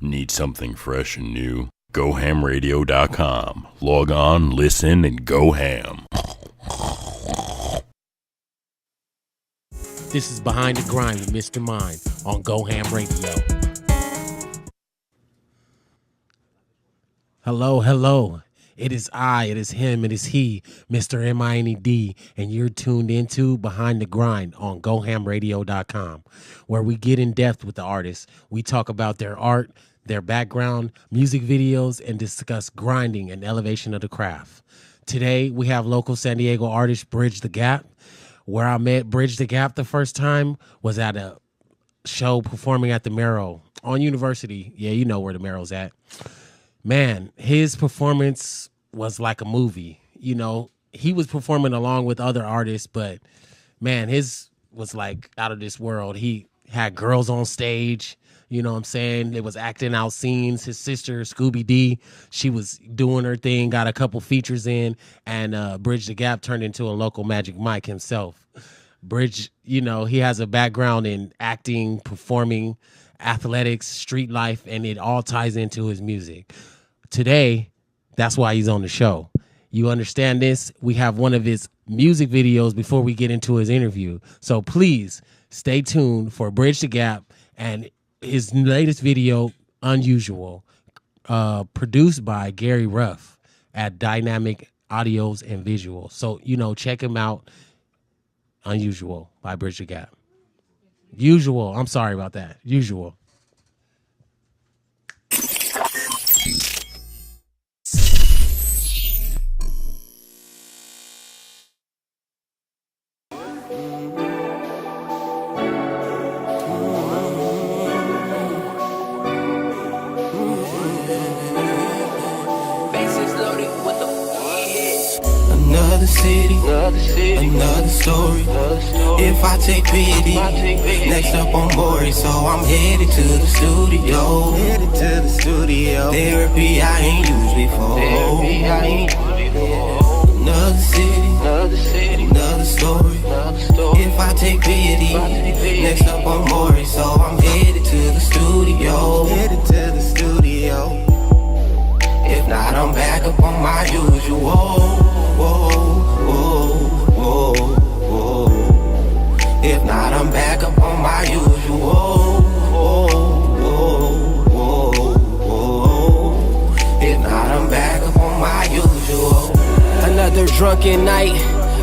Need something fresh and new? GoHAMradio.com. Log on, listen, and go ham. This is Behind the Grind with Mr. Mind on GoHAM Radio. Hello, hello. It is I, it is him, it is he, Mr. MINED, and you're tuned into Behind the Grind on GoHAMradio.com, where we get in depth with the artists. We talk about their art, their background, music videos, and discuss grinding and elevation of the craft. Today, we have local San Diego artist BriDgeTheGaP. Where I met BriDgeTheGaP the first time was at a show performing at the Merrill on University. Yeah, you know where the Merrill's at. Man, his performance was like a movie. You know, he was performing along with other artists, but man, his was like out of this world. He had girls on stage, you know what I'm saying? It was acting out scenes. His sister, Scooby D, she was doing her thing, got a couple features in, and BriDgeTheGaP turned into a local Magic Mike himself. Bridge, you know, he has a background in acting, performing, athletics, street life, and it all ties into his music. Today, that's why he's on the show. You understand this? We have one of his music videos before we get into his interview. So please stay tuned for BriDgeTheGaP and his latest video, Unusual, produced by Gary Ruff at Dynamic Audios and Visuals. So, you know, check him out. Unusual by BriDgeTheGaP. Usual. I'm sorry about that. Usual. Another story. If I take pity, next up on Maury, so I'm headed to the studio. Therapy I ain't used before. Another city, another story. If I take pity, next up on Maury, so I'm headed to the studio. If not, I'm back up on my usual. If not, I'm back up on my usual. If not, I'm back up on my usual. Another drunken night,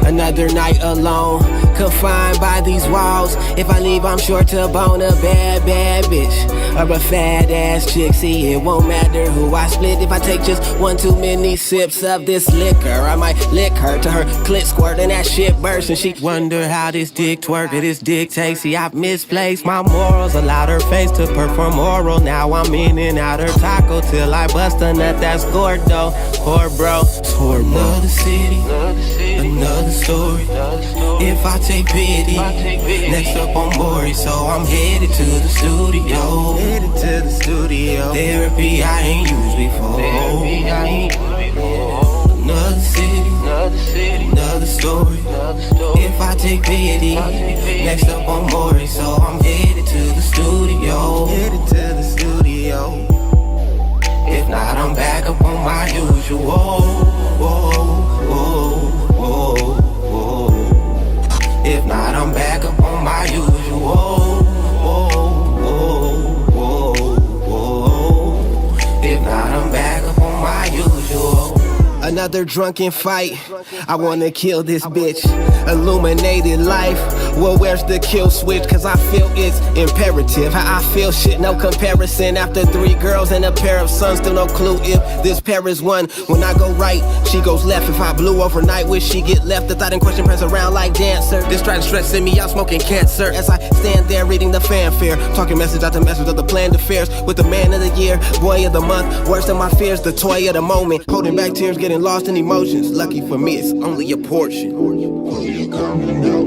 another night alone, confined by these walls. If I leave, I'm sure to bone a bad bitch or a fat ass chick. See, it won't matter who I split. If I take just one too many sips of this liquor, I might lick her to her clit squirt and that shit burst, and she wonder how this dick twerk or this dick takes. See, I've misplaced my morals, allowed her face to perform oral. Now I'm in and out her taco till I bust a nut that's gordo. Poor bro, another city, another story. If I take pity, next up on Maury, so I'm headed to the studio. Therapy I ain't used before. Another city, another story. If I take pity, next up on Maury, so I'm headed to the studio. If not, I'm back up on my usual. If not, I'm back up on my usual. If not, I'm back up on my usual. Another drunken fight, I wanna kill this bitch. Illuminated life, well where's the kill switch? Cause I feel it's imperative. How I feel shit, no comparison. After 3 girls and a pair of sons, still no clue if this pair is one. When I go right, she goes left. If I blew overnight, wish she get left. The thought in question press around like dancer. This try to stress in me out smoking cancer. As I stand there reading the fanfare, talking message after message of the planned affairs. With the man of the year, boy of the month, worse than my fears, the toy of the moment. Holding back tears, getting lost in emotions. Lucky for me, it's only a portion. When you coming out,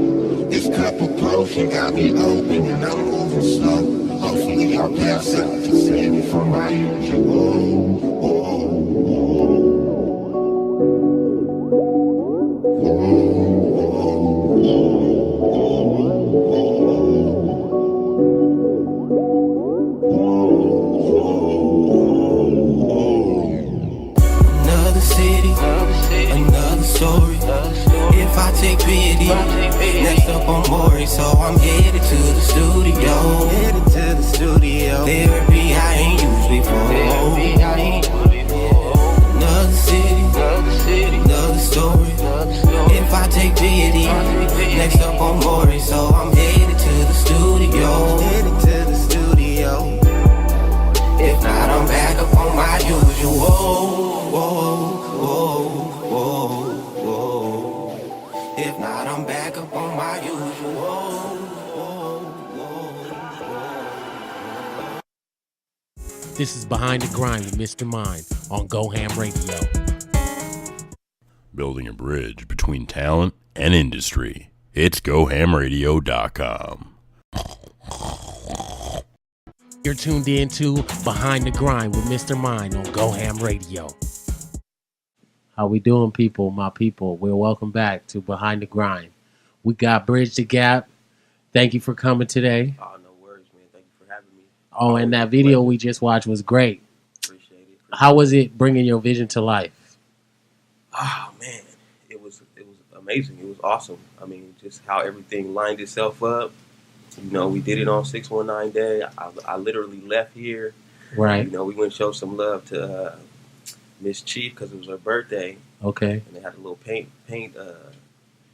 this cup of potion got me open and I'm moving slow. Hopefully I'll pass out to save me from my usual. story. If I take pity, next up I'm Maury, so I'm headed to the studio. Therapy I ain't used before. Another city, another story. If I take pity, next up I'm Maury, so I'm headed to the studio. If not, I'm back up on my usual. If not, I'm back up on my usual. This is Behind the Grind with Mr. Mind on GoHAM Radio. Building a bridge between talent and industry. It's GoHamRadio.com. You're tuned in to Behind the Grind with Mr. Mind on GoHAM Radio. How we doing, people, my people? Well, welcome back to Behind the Grind. We got BriDgeTheGaP. Thank you for coming today. Oh, no worries, man. Thank you for having me. Oh, and that video we just watched was great. Appreciate it. How was it bringing your vision to life? Oh, man. It was amazing. It was awesome. I mean, just how everything lined itself up. You know, we did it on 619 day. I literally left here. Right. You know, we went and showed some love to Miss Chief because it was her birthday. Okay. And they had a little paint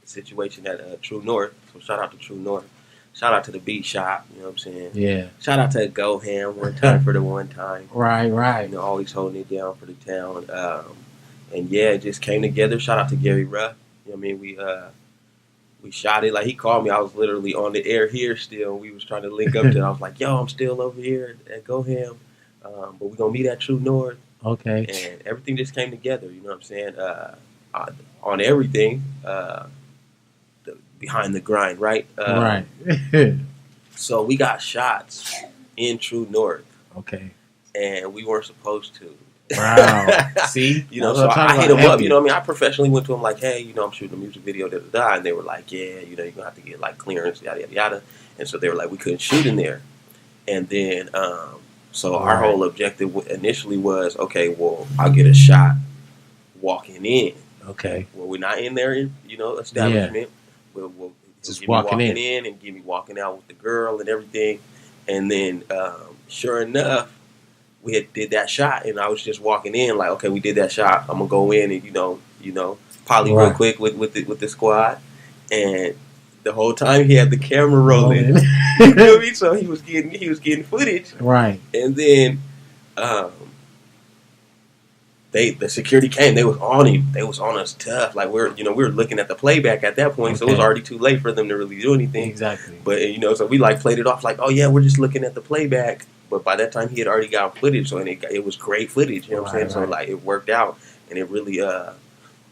situation at True North. So shout out to True North. Shout out to the beat shop. You know what I'm saying? Yeah. Shout out to GoHAM one time for the one time. Right. You know, always holding it down for the town. And yeah, it just came together. Shout out to Gary Ruff. You know what I mean? We shot it. Like, he called me. I was literally on the air here still. We was trying to link up to it. I was like, yo, I'm still over here at GoHAM. But we're going to meet at True North. Okay. And everything just came together. You know what I'm saying? On everything. Behind the grind, right? Right. So we got shots in True North. Okay. And we weren't supposed to. Wow. See? You know, so I hit them up. You know what I mean? I professionally went to them like, hey, you know, I'm shooting a music video, and they were like, yeah, you know, you're going to have to get, like, clearance, yada, yada, yada. And so they were like, we couldn't shoot in there. And then, so our whole objective initially was, okay, well, I'll get a shot walking in. Okay. Well, we're not in there, you know, establishment. We'll just give walking me walking in and give me walking out with the girl and everything. And then, sure enough, we did that shot, and I was just walking in like, okay, we did that shot. I'm gonna go in and you know, poly real quick with the squad. And the whole time he had the camera rolling. You feel me? So he was getting footage. Right. And then the security came. They was on him. They was on us tough. Like we were looking at the playback at that point, so it was already too late for them to really do anything. Exactly. But you know, so we like played it off like, oh yeah, we're just looking at the playback. But by that time, he had already got footage, so it was great footage. You know what I'm saying? So like it worked out, and it really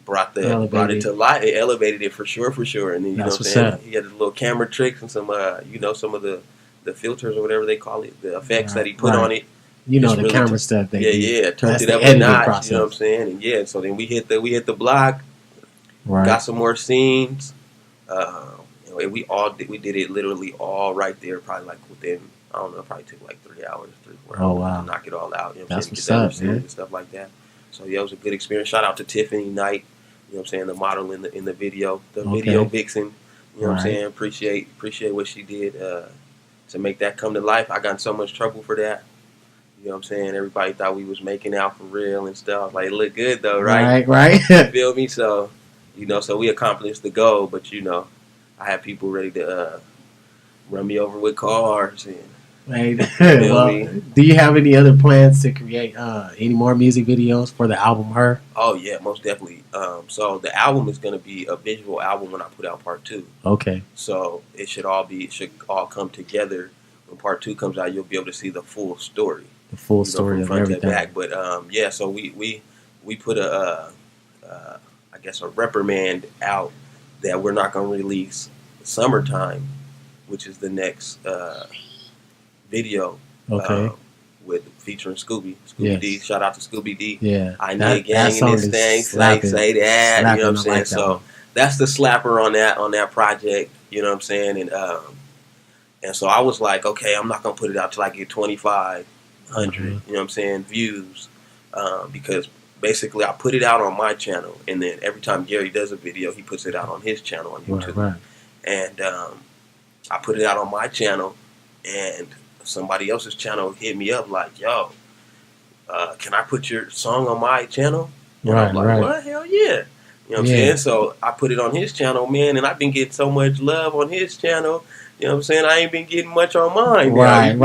brought it to light. It elevated it for sure. And then you know what I'm saying? He had his little camera tricks and some some of the filters or whatever they call it, the effects that he put on it. You know, the really camera stuff. Turned it up a notch. Process. You know what I'm saying? And yeah, so then we hit the block. Right. Got some more scenes. And we did it literally all right there. Probably like within, I don't know, probably took like 3 hours, 3-4 hours. Oh wow! To knock it all out. You know what That's I'm saying? what's up, man. And stuff like that. So yeah, it was a good experience. Shout out to Tiffany Knight. You know what I'm saying? The model in the video, video vixen. You know what I'm saying? Appreciate what she did to make that come to life. I got in so much trouble for that. You know what I'm saying? Everybody thought we was making out for real and stuff. Like, it looked good though, right? Right. You feel me? So, you know, so we accomplished the goal. But, you know, I had people ready to run me over with cars. And, well, do you have any other plans to create any more music videos for the album Her? Oh, yeah, most definitely. So the album is going to be a visual album when I put out part 2. Okay. So it should all come together. When part 2 comes out, you'll be able to see the full story. The full story of everything. To back. But yeah, so we put I guess a reprimand out that we're not going to release Summertime, which is the next video. Okay. With featuring Scooby D. Shout out to Scooby D. Yeah. I know gang in this thing. Say that. You know what I'm saying? Like so that's the slapper on that project. You know what I'm saying? And so I was like, okay, I'm not gonna put it out till I get 2,500. You know what I'm saying? Views, because basically I put it out on my channel, and then every time Gary does a video, he puts it out on his channel on YouTube. Right. And I put it out on my channel, and somebody else's channel hit me up like, yo, can I put your song on my channel? And I'm like, what? Hell yeah. You know what I'm saying? So I put it on his channel, man, and I've been getting so much love on his channel. You know what I'm saying? I ain't been getting much on mine. Right.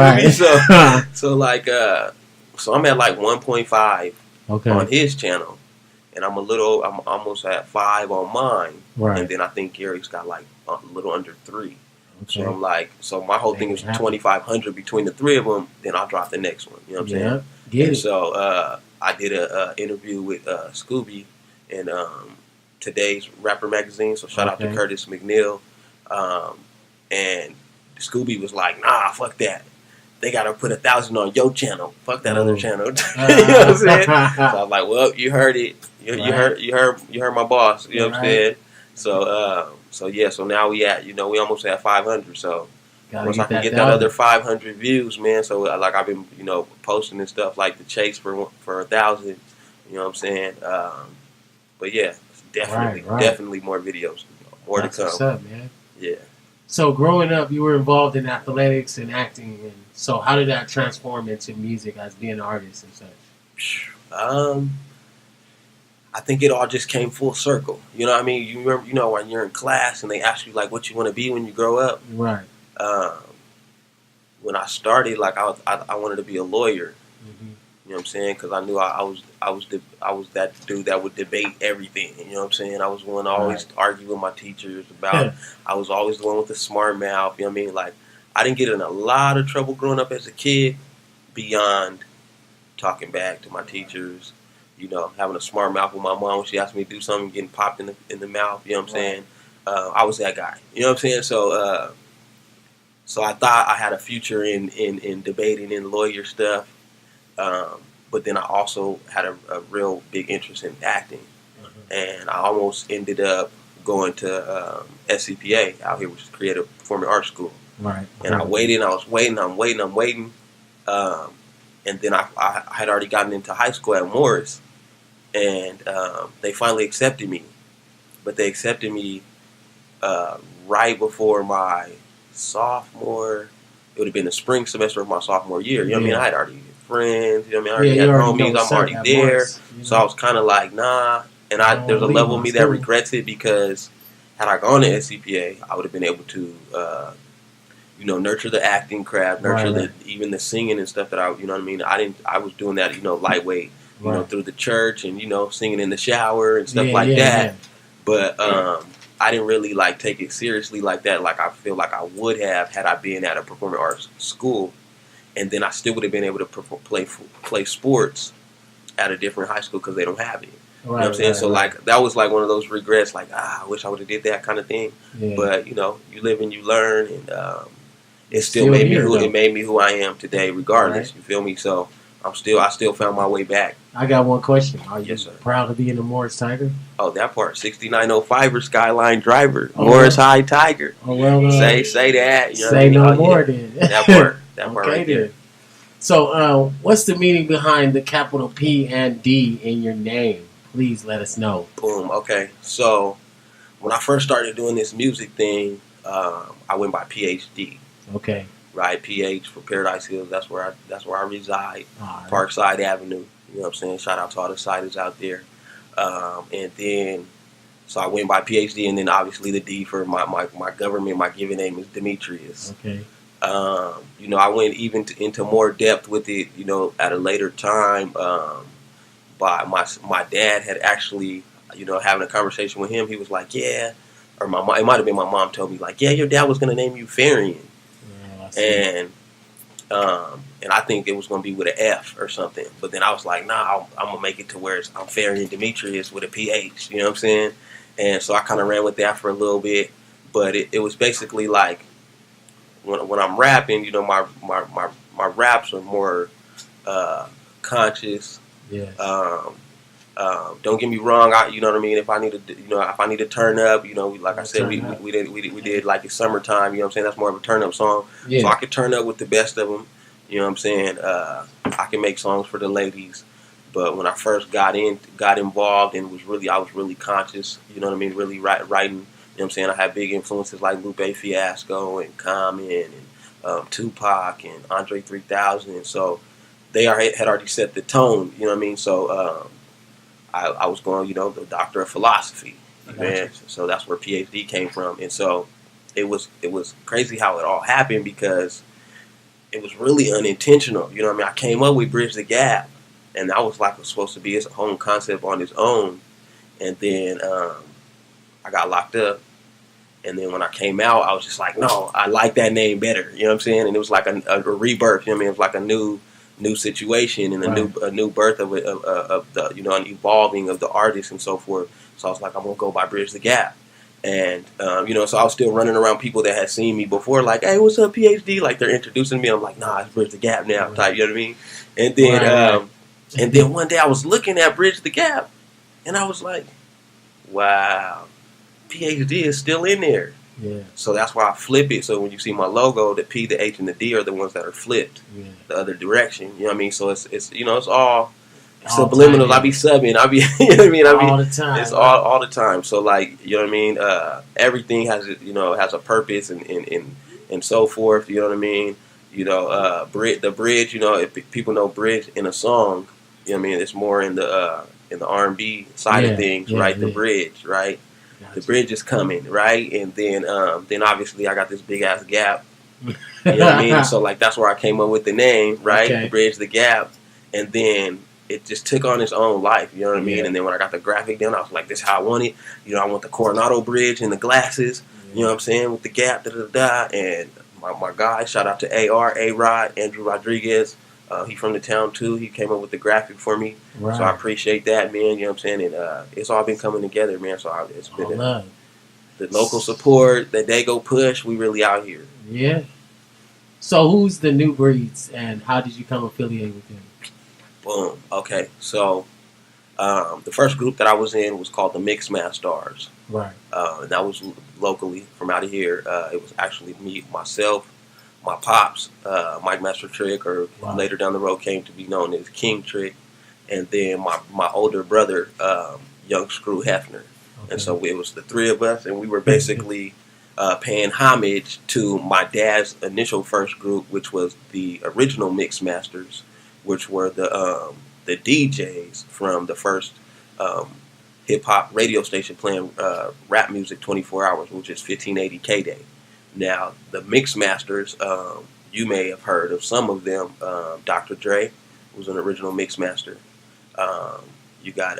So like, so I'm at like 1.5 on his channel, and I'm almost at 5 on mine. Right. And then I think Gary's got like a little under 3. So I'm like, so my whole thing is 2,500 between the 3 of them. Then I'll drop the next one. You know what I'm saying? Get it. So I did a interview with Scooby in today's Rapper magazine. So shout out to Curtis McNeil. And Scooby was like, nah, fuck that. They gotta put 1,000 on your channel. Fuck that other channel. You know what I'm saying? So I was like, well, you heard it. You heard my boss. You know what I'm saying? So yeah. So now we almost at 500. So once I can get that other 500 views, man. So like I've been posting and stuff like the chase for 1,000. You know what I'm saying? But yeah, definitely more videos, more to come. What's up, man? Yeah. So growing up, you were involved in athletics and acting, and so how did that transform into music as being an artist and such? I think it all just came full circle. You know what I mean? You remember, when you're in class and they ask you like what you want to be when you grow up. Right. When I started, like I wanted to be a lawyer. Mm-hmm. You know what I'm saying? Because I knew I was that dude that would debate everything. You know what I'm saying? I was one to always argue with my teachers about. I was always the one with the smart mouth. You know what I mean? Like I didn't get in a lot of trouble growing up as a kid, beyond talking back to my teachers. Having a smart mouth with my mom when she asked me to do something, getting popped in the mouth. You know what I'm saying? I was that guy. You know what I'm saying? So so I thought I had a future in debating and lawyer stuff. But then I also had a real big interest in acting. And I almost ended up going to SCPA out here, which is Creative Performing Arts School. Right. And I was waiting. And then I had already gotten into high school at Morris. And they finally accepted me. But they accepted me right before my sophomore. It would have been the spring semester of my sophomore year. You know what I mean? I had already friends. You know what I mean? I already had homies. I'm already there. Morris, so I was kind of like, nah. And there's a level of me that regrets it, because had I gone to SCPA, I would have been able to, nurture the acting craft, nurture even the singing and stuff that you know what I mean? I was doing that, lightweight, through the church and, singing in the shower and stuff that. Yeah. But I didn't really take it seriously like that. Like I feel like I would have had I been at a performing arts school, and then I still would have been able to play sports at a different high school because they don't have it. You know what I'm saying? So that was one of those regrets. I wish I would have did that kind of thing. Yeah. But you live and you learn, and it still made me who I am today, regardless. Right. You feel me? So I still found my way back. I got one question. Are you proud to be in the Morris Tiger? Oh, that part. 6905 Skyline driver. Morris High Tiger. Oh, well, say that. You know say no more then. That part. That part right there. So what's the meaning behind the capital P and D in your name? Please let us know. Boom. Okay. So when I first started doing this music thing, I went by PhD. Okay. Right, PH for Paradise Hills. That's where I reside. Right. Parkside Avenue. You know what I'm saying? Shout out to all the siders out there. And then, so I went by PhD, and then obviously the D for my government. My given name is Demetrius. Okay. I went even into more depth with it. At a later time. But my dad had actually, having a conversation with him. He was like, yeah, or my mom. It might have been my mom told me like, yeah, your dad was gonna name you Farian. And I think it was going to be with an F or something. But then I was like, nah, I'm going to make it to where I'm Farian Demetrius with a PH. You know what I'm saying? And so I kind of ran with that for a little bit. But it was basically like when I'm rapping, my raps are more conscious. Yeah. Don't get me wrong. You know what I mean. If I need to turn up, like I said, we did like it's summertime. You know what I'm saying. That's more of a turn up song. Yeah. So I could turn up with the best of them. You know what I'm saying. I can make songs for the ladies, But when I first got involved, and I was really conscious. You know what I mean? Really writing. You know what I'm saying? I had big influences like Lupe Fiasco and Common and Tupac and Andre 3000. And so they had already set the tone. You know what I mean? So I was going, the doctor of philosophy. Man. So that's where PhD came from. And so it was crazy how it all happened because it was really unintentional. You know what I mean? I came up with BriDgeTheGaP, and that was supposed to be its own concept on its own. And then I got locked up. And then when I came out, I was just like, no, I like that name better. You know what I'm saying? And it was like a rebirth. You know what I mean? It was like a new situation and a new birth of the an evolving of the artist and so forth. So I was like, I'm gonna go by BriDgeTheGaP. And so I was still running around people that had seen me before, like, hey, what's up, PhD? Like they're introducing me. I'm like, nah, it's BriDgeTheGaP now, type. You know what I mean? And then and then one day I was looking at BriDgeTheGaP, and I was like, wow, PhD is still in there. Yeah. So that's why I flip it. So when you see my logo, the P, the H, and the D are the ones that are flipped the other direction. You know what I mean? So it's it's all subliminal. I be subbing. I be you know what I mean? All the time. It's all the time. So like, you know what I mean? Everything has has a purpose and so forth. You know what I mean? The bridge. If people know bridge in a song, you know what I mean? It's more in the R&B side of things, right? The bridge, right? The bridge is coming, right? And then obviously I got this big ass gap. You know what I mean? So like that's where I came up with the name, right? Okay. BriDgeTheGaP. And then it just took on its own life, you know what I mean? And then when I got the graphic done, I was like, this is how I want it. I want the Coronado Bridge and the glasses, you know what I'm saying, with the gap, And my guy, shout out to A-Rod, Andrew Rodriguez. He from the town too. He came up with the graphic for me, so I appreciate that, man. You know what I'm saying? And it's all been coming together, man. So it's been the local support, the Dago push. We really out here. Yeah. So who's the New Breeds, and how did you come affiliated with them? Boom. Okay. So the first group that I was in was called the Mixed Masters. Right. And that was locally from out of here. It was actually me, myself, my pops, Mike Master Trick, or later down the road came to be known as King Trick, and then my older brother, Young Screw Hefner. Okay. And so it was the three of us, and we were basically paying homage to my dad's initial first group, which was the original Mix Masters, which were the DJs from the first hip-hop radio station playing rap music 24 hours, which is 1580 K-Day. Now, the Mix Masters, you may have heard of some of them. Dr. Dre was an original Mix Master. You got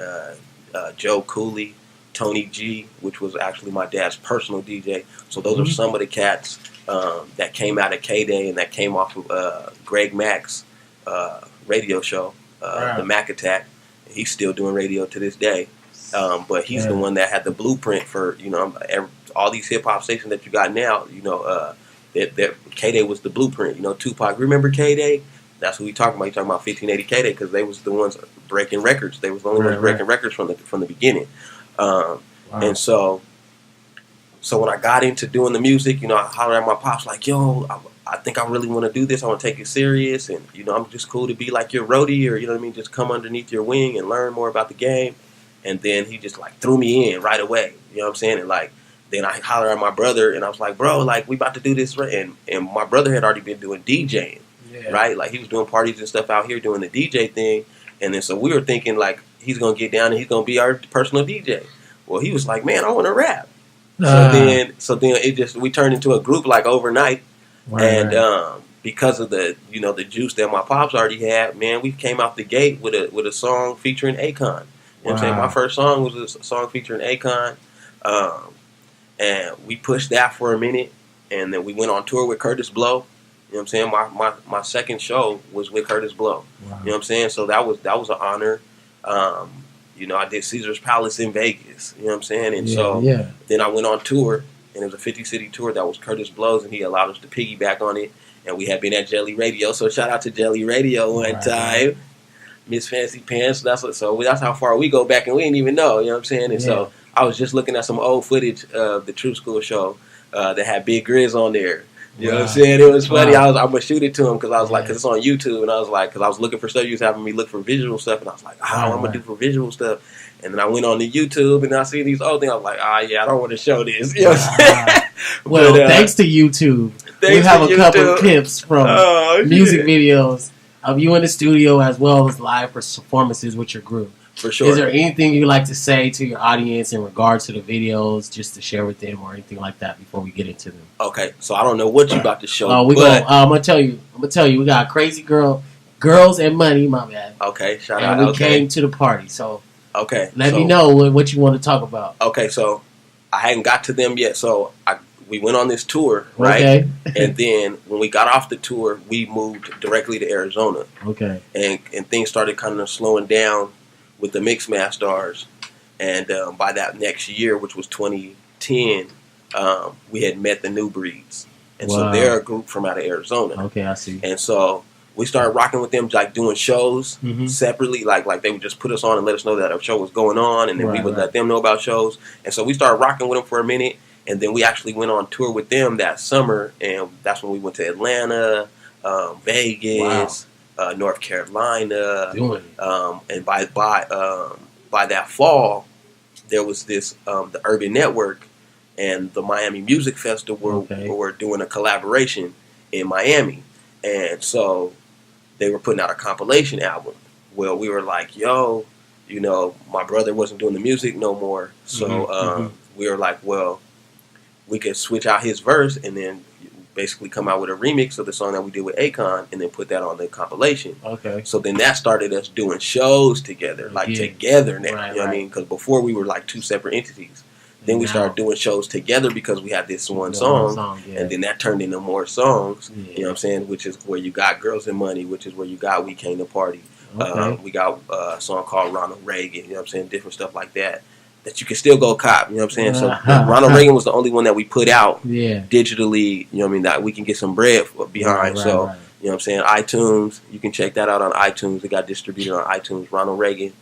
Joe Cooley, Tony G, which was actually my dad's personal DJ. So those are some of the cats that came out of K-Day and that came off of Greg Mack's radio show, the Mac Attack. He's still doing radio to this day. But he's the one that had the blueprint for, all these hip hop stations that you got now, that K-Day was the blueprint. Tupac, remember K-Day? That's who we talking about. He talking about 1580 K-Day because they was the ones breaking records. They was the only ones breaking records from the beginning. And so when I got into doing the music, I hollered at my pops like, yo, I think I really want to do this. I want to take it serious, and I'm just cool to be like your roadie, or just come underneath your wing and learn more about the game. And then he just threw me in right away. You know what I'm saying? And then I hollered at my brother, and I was like, bro, we about to do this. And my brother had already been doing DJing, right? He was doing parties and stuff out here doing the DJ thing. And then so we were thinking, he's going to get down and he's going to be our personal DJ. Well, he was like, man, I want to rap. So then we turned into a group overnight. Because of the the juice that my pops already had, man, we came out the gate with a song featuring Akon. You know what I'm saying? My first song was a song featuring Akon. And we pushed that for a minute, and then we went on tour with Curtis Blow. You know what I'm saying? My second show was with Curtis Blow. You know what I'm saying? So that was an honor. I did Caesar's Palace in Vegas. You know what I'm saying? And then I went on tour, and it was a 50-city tour that was Curtis Blow's, and he allowed us to piggyback on it. And we had been at Jelly Radio, so shout out to Jelly Radio one time. Miss Fancy Pants. That's how far we go back, and we didn't even know. You know what I'm saying? And so I was just looking at some old footage of the True School show that had Big Grizz on there. You know what I'm saying? It was funny. I'm gonna shoot it to him because I was like, because it's on YouTube, and I was like, because I was looking for stuff. He was having me look for visual stuff, and I was like, I'm gonna do for visual stuff. And then I went on the YouTube, and I see these old things. I was like, yeah, I don't want to show this. You know what I'm saying? Well, thanks to YouTube, we have a couple of clips from music videos of you in the studio as well as live performances with your group. For sure. Is there anything you'd like to say to your audience in regards to the videos, just to share with them or anything like that before we get into them? Okay, so I don't know what you about to show. I'm gonna tell you. We got Crazy Girls and Money. My bad. Okay, shout out. And we came to the party, so let me know what you want to talk about. Okay, so I hadn't got to them yet, so we went on this tour, right? Okay. And then when we got off the tour, we moved directly to Arizona. Okay. And things started kind of slowing down with the Mix Masters, and by that next year, which was 2010, we had met the New Breeds, and so they're a group from out of Arizona. Okay, I see. And so we started rocking with them, like doing shows separately, like they would just put us on and let us know that a show was going on, and then we would let them know about shows. And so we started rocking with them for a minute, and then we actually went on tour with them that summer, and that's when we went to Atlanta, Vegas. North Carolina, and by that fall, there was this the Urban Network and the Miami Music Festival were doing a collaboration in Miami, and so they were putting out a compilation album. Well, we were like, yo, my brother wasn't doing the music no more, so we were like, well, we could switch out his verse and then basically come out with a remix of the song that we did with Akon and then put that on the compilation. Okay. So then that started us doing shows together, together now. You know what I mean? Because before we were like two separate entities. Then we started doing shows together because we had this one song, and then that turned into more songs. Yeah. You know what I'm saying? Which is where you got Girls and Money, which is where you got We Came to Party. Okay. We got a song called Ronald Reagan. You know what I'm saying? Different stuff like that you can still go cop. You know what I'm saying? So Ronald Reagan was the only one that we put out digitally. You know what I mean? That we can get some bread behind. You know what I'm saying? iTunes. You can check that out on iTunes. It got distributed on iTunes. Ronald Reagan.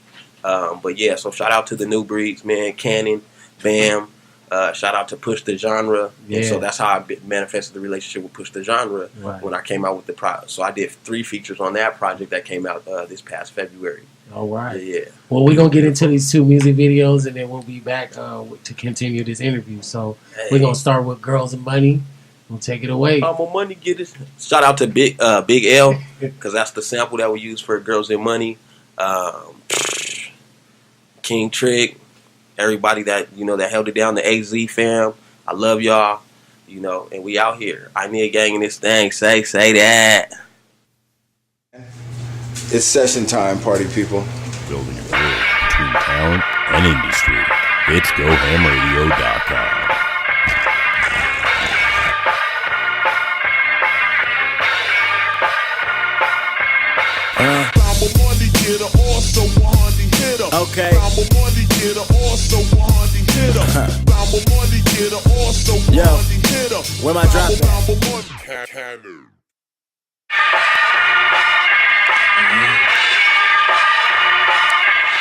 But yeah, so shout out to the New Breeds, man. Cannon, Bam. Shout out to Push the Genre. And so that's how I manifested the relationship with Push the Genre when I came out with the project. So I did 3 features on that project that came out this past February. All right. Yeah. Well, we're going to get into these 2 music videos, and then we'll be back to continue this interview. So we're going to start with Girls and Money. We'll take it away. I'm a money getter. Shout out to Big L, because that's the sample that we use for Girls and Money. King Trick, everybody that that held it down, the AZ fam. I love y'all, and we out here. I need a gang in this thing. Say that. It's session time, party people. Building a bridge between talent and industry. It's GoHamRadio.com. Okay. Yo, where my drop at?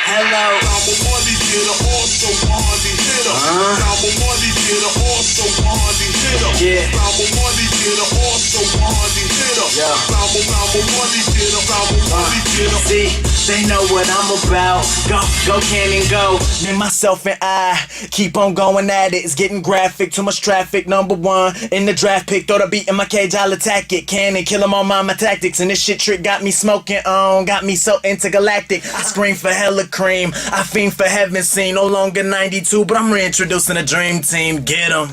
Hello. I'm a money getter, also money hitter. I'm a money getter, also money hitter. Yeah. I'm a money getter, also money hitter. Yeah. I'm a money getter, I'm a money getter. See, they know what I'm about. Go, Cannon, go. Me, myself, and I keep on going at it. It's getting graphic, too much traffic. Number 1 in the draft pick. Throw the beat in my cage, I'll attack it. Cannon, kill 'em all my tactics. And this shit trick got me smoking on. Got me so intergalactic. I scream for hella cream. I fiend for heaven scene. No longer 92, but I'm reintroducing a dream team. Get 'em.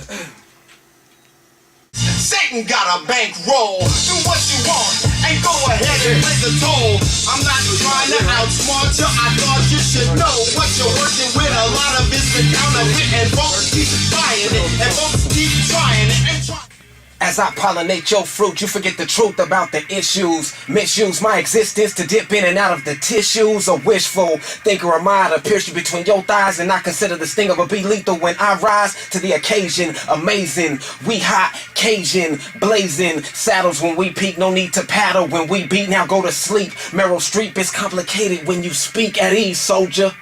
Satan got a bankroll. Do what you want and go ahead and play the toll. I'm not trying to outsmart you. I thought you should know what you're working with. A lot of it's the counterfeit, and folks keep buying it, and folks keep trying it and trying. As I pollinate your fruit, you forget the truth about the issues. Misuse my existence to dip in and out of the tissues. A wishful thinker am I to pierce you between your thighs, and I consider the sting of a bee lethal when I rise to the occasion. Amazing, we hot, Cajun, blazing saddles when we peak. No need to paddle when we beat. Now go to sleep. Meryl Streep is complicated when you speak at ease, soldier.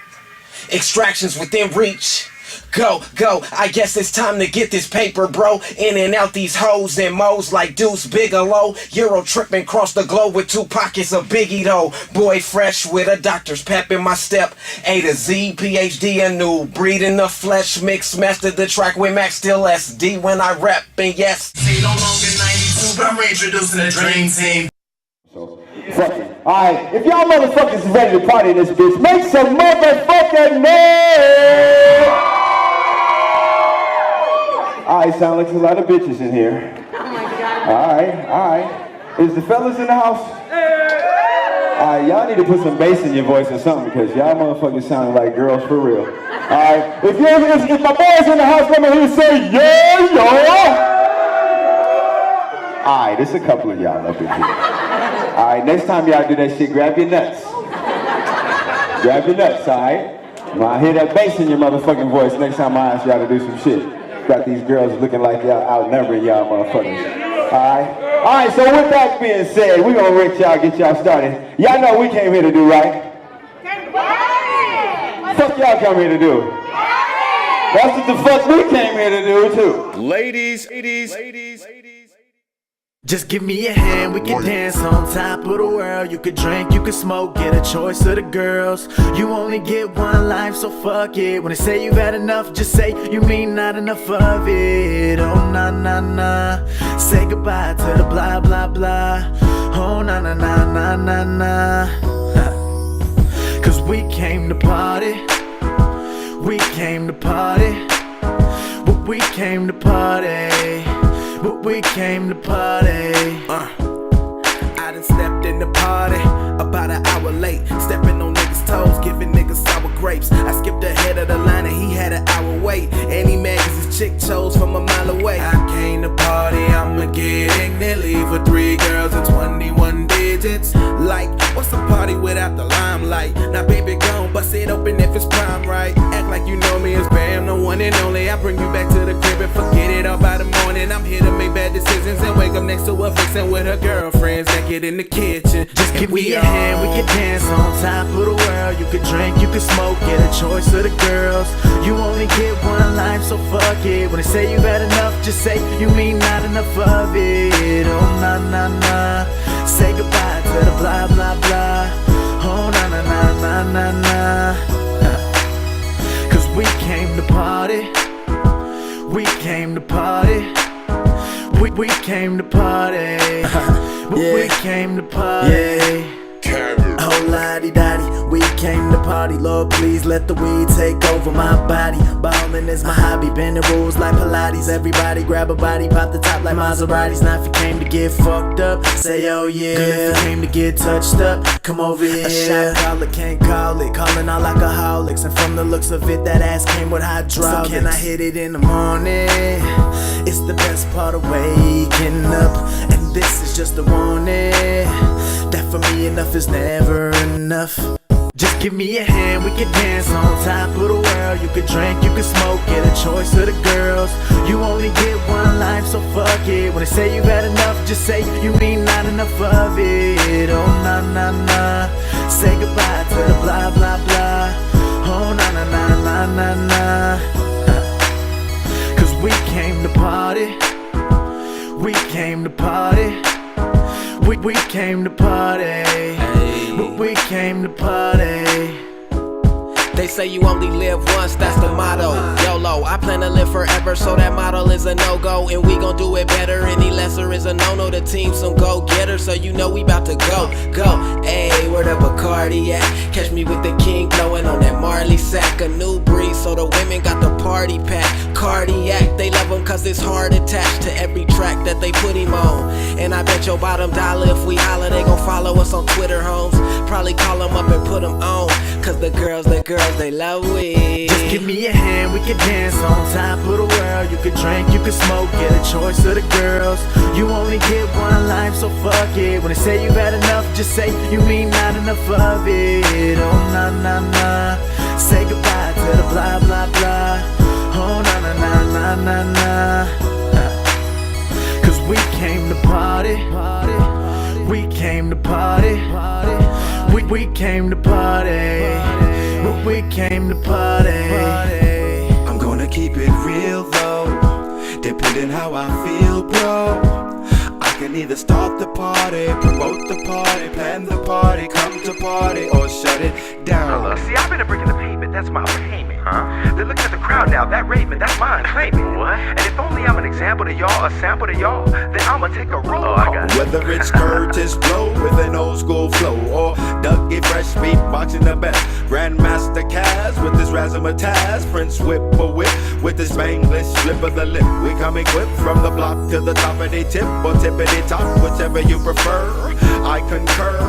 Extractions within reach. Go, I guess it's time to get this paper, bro. In and out these hoes and mo's like Deuce Bigelow. Euro tripping across the globe with 2 pockets of Biggie though. Boy fresh with a doctor's pep in my step. A to Z, PhD, a new breed in the flesh. Mix mastered the track with Max still SD when I rap, and yes. See, no longer 92, but I'm reintroducing the dream team. Fuck it. Alright, if y'all motherfuckers is ready to party in this bitch, make some motherfucking noise! Alright, sound like a lot of bitches in here. Oh my god. Alright. Is the fellas in the house? Alright, y'all need to put some bass in your voice or something, because y'all motherfuckers sound like girls for real. Alright, if my boys in the house, let me hear you say, yeah, y'all! Alright, there's a couple of y'all up in here. Alright, next time y'all do that shit, grab your nuts. Grab your nuts, alright? When I hear that bass in your motherfucking voice, next time I ask y'all to do some shit. Got these girls looking like y'all outnumbering y'all motherfuckers. Alright? Alright, so with that being said, we're gonna let y'all get y'all started. Y'all know what we came here to do, right? Fuck y'all come here to do. That's what the fuck we came here to do too. Ladies. Just give me a hand, we can dance on top of the world. You could drink, you could smoke, get a choice of the girls. You only get one life, so fuck it. When they say you've had enough, just say you mean not enough of it. Oh nah nah nah, say goodbye to the blah blah blah. Oh nah nah nah nah nah nah. Cause we came to party. We came to party. We came to party. We came to party. I done stepped in the party about an hour late, stepping on niggas' toes, giving niggas sour grapes. I skipped ahead of the line and he had an hour wait, and he mad cause his chick chose from a mile away. I came to party, I'ma get ignorant, leave with 3 girls and 21 digits. Like, what's a party without the limelight? Now baby gon' bust it open if it's prime right. Act like you know me, it's Bam, the one and only. I bring you back to the crib and forget it all by the morning. I'm here to make bad decisions and wake up next to a vixen with her girlfriends naked in the kitchen. Just give me a hand, we can dance on top of the world. You could drink, you could smoke, get a choice of the girls. You only get one life, so fuck it. When they say you've had enough, just say you mean not enough of it. Oh nah nah nah, say goodbye to the blah blah blah. Oh nah nah nah nah nah nah. Cause we came to party. We came to party. We came to party. We came to party. Oh la-di-da-di, we came to party. Lord, please let the weed take over my body. Ballin' is my hobby, bending rules like Pilates. Everybody grab a body, pop the top like Maseratis. Now if you came to get fucked up, say oh yeah. Good if you came to get touched up, come over here. A shot caller can't call it, calling all alcoholics. And from the looks of it, that ass came with hydraulics. So can I hit it in the morning? It's the best part of waking up, and this is just a warning that for me enough is never enough. Just give me a hand, we can dance on top of the world. You could drink, you could smoke, get a choice of the girls. You only get one life, so fuck it. When they say you've had enough, just say you mean not enough of it. Oh nah nah nah, say goodbye to the blah blah blah. Oh nah nah nah nah nah nah. Cause we came to party. We came to party. We came to party. We came to party. They say you only live once, that's the motto. YOLO, I plan to live forever, so that model is a no-go. And we gon' do it better, any lesser is a no-no. The team's some go-getters, so you know we bout to go. Ayy, where the Bacardi at? Catch me with the king blowing on that Marley sack. A new breed, so the women got the party pack. Cardiac, they love him cause it's hard attached to every track that they put him on. And I bet your bottom dollar if we holler, they gon' follow us on Twitter, homes. Probably call them up and put them on, cause the girls, they love it. Just give me a hand, we can dance on top of the world. You could drink, you could smoke, get a choice of the girls. You only get one life, so fuck it. When they say you've had enough, just say you mean not enough of it. Oh nah nah nah, say goodbye to the blah blah blah. Oh nah nah nah nah nah nah. Cause we came to party. We came to party. We came to party. We came to party. I'm gonna keep it real though, depending how I feel, bro. I can either start the party, promote the party, plan the party, come to party, or shut it down. See, I've been breaking the pavement, that's my payment. They're looking at the crowd now, that raving, that's mine, claim it. What? And if only I'm an example to y'all, a sample to y'all, then I'ma take a roll call. Whether it's Curtis Blow with an old school flow, or Dougie Fresh beatboxing the best, Grandmaster Kaz with his razzmatazz, Prince Whip with his Spanglish flip of the lip. We come equipped from the block to the top of the tip, or tippity top, whichever you prefer. I concur,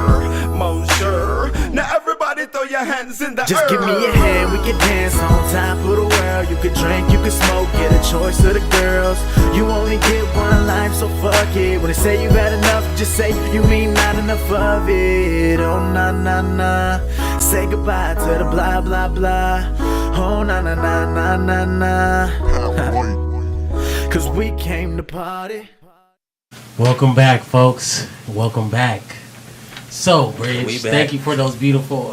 monsieur. Now everybody throw your hands in the air. Just give me your hand, we can dance on top of the world. You can drink, you can smoke, get a choice of the girls. You only get one life, so fuck it. When they say you've had enough, just say you mean not enough of it. Oh nah nah nah, say goodbye to the blah blah blah. Oh nah nah nah nah nah nah. Cause we came to party. Welcome back, folks. Welcome back. So, Bridge, thank you for those beautiful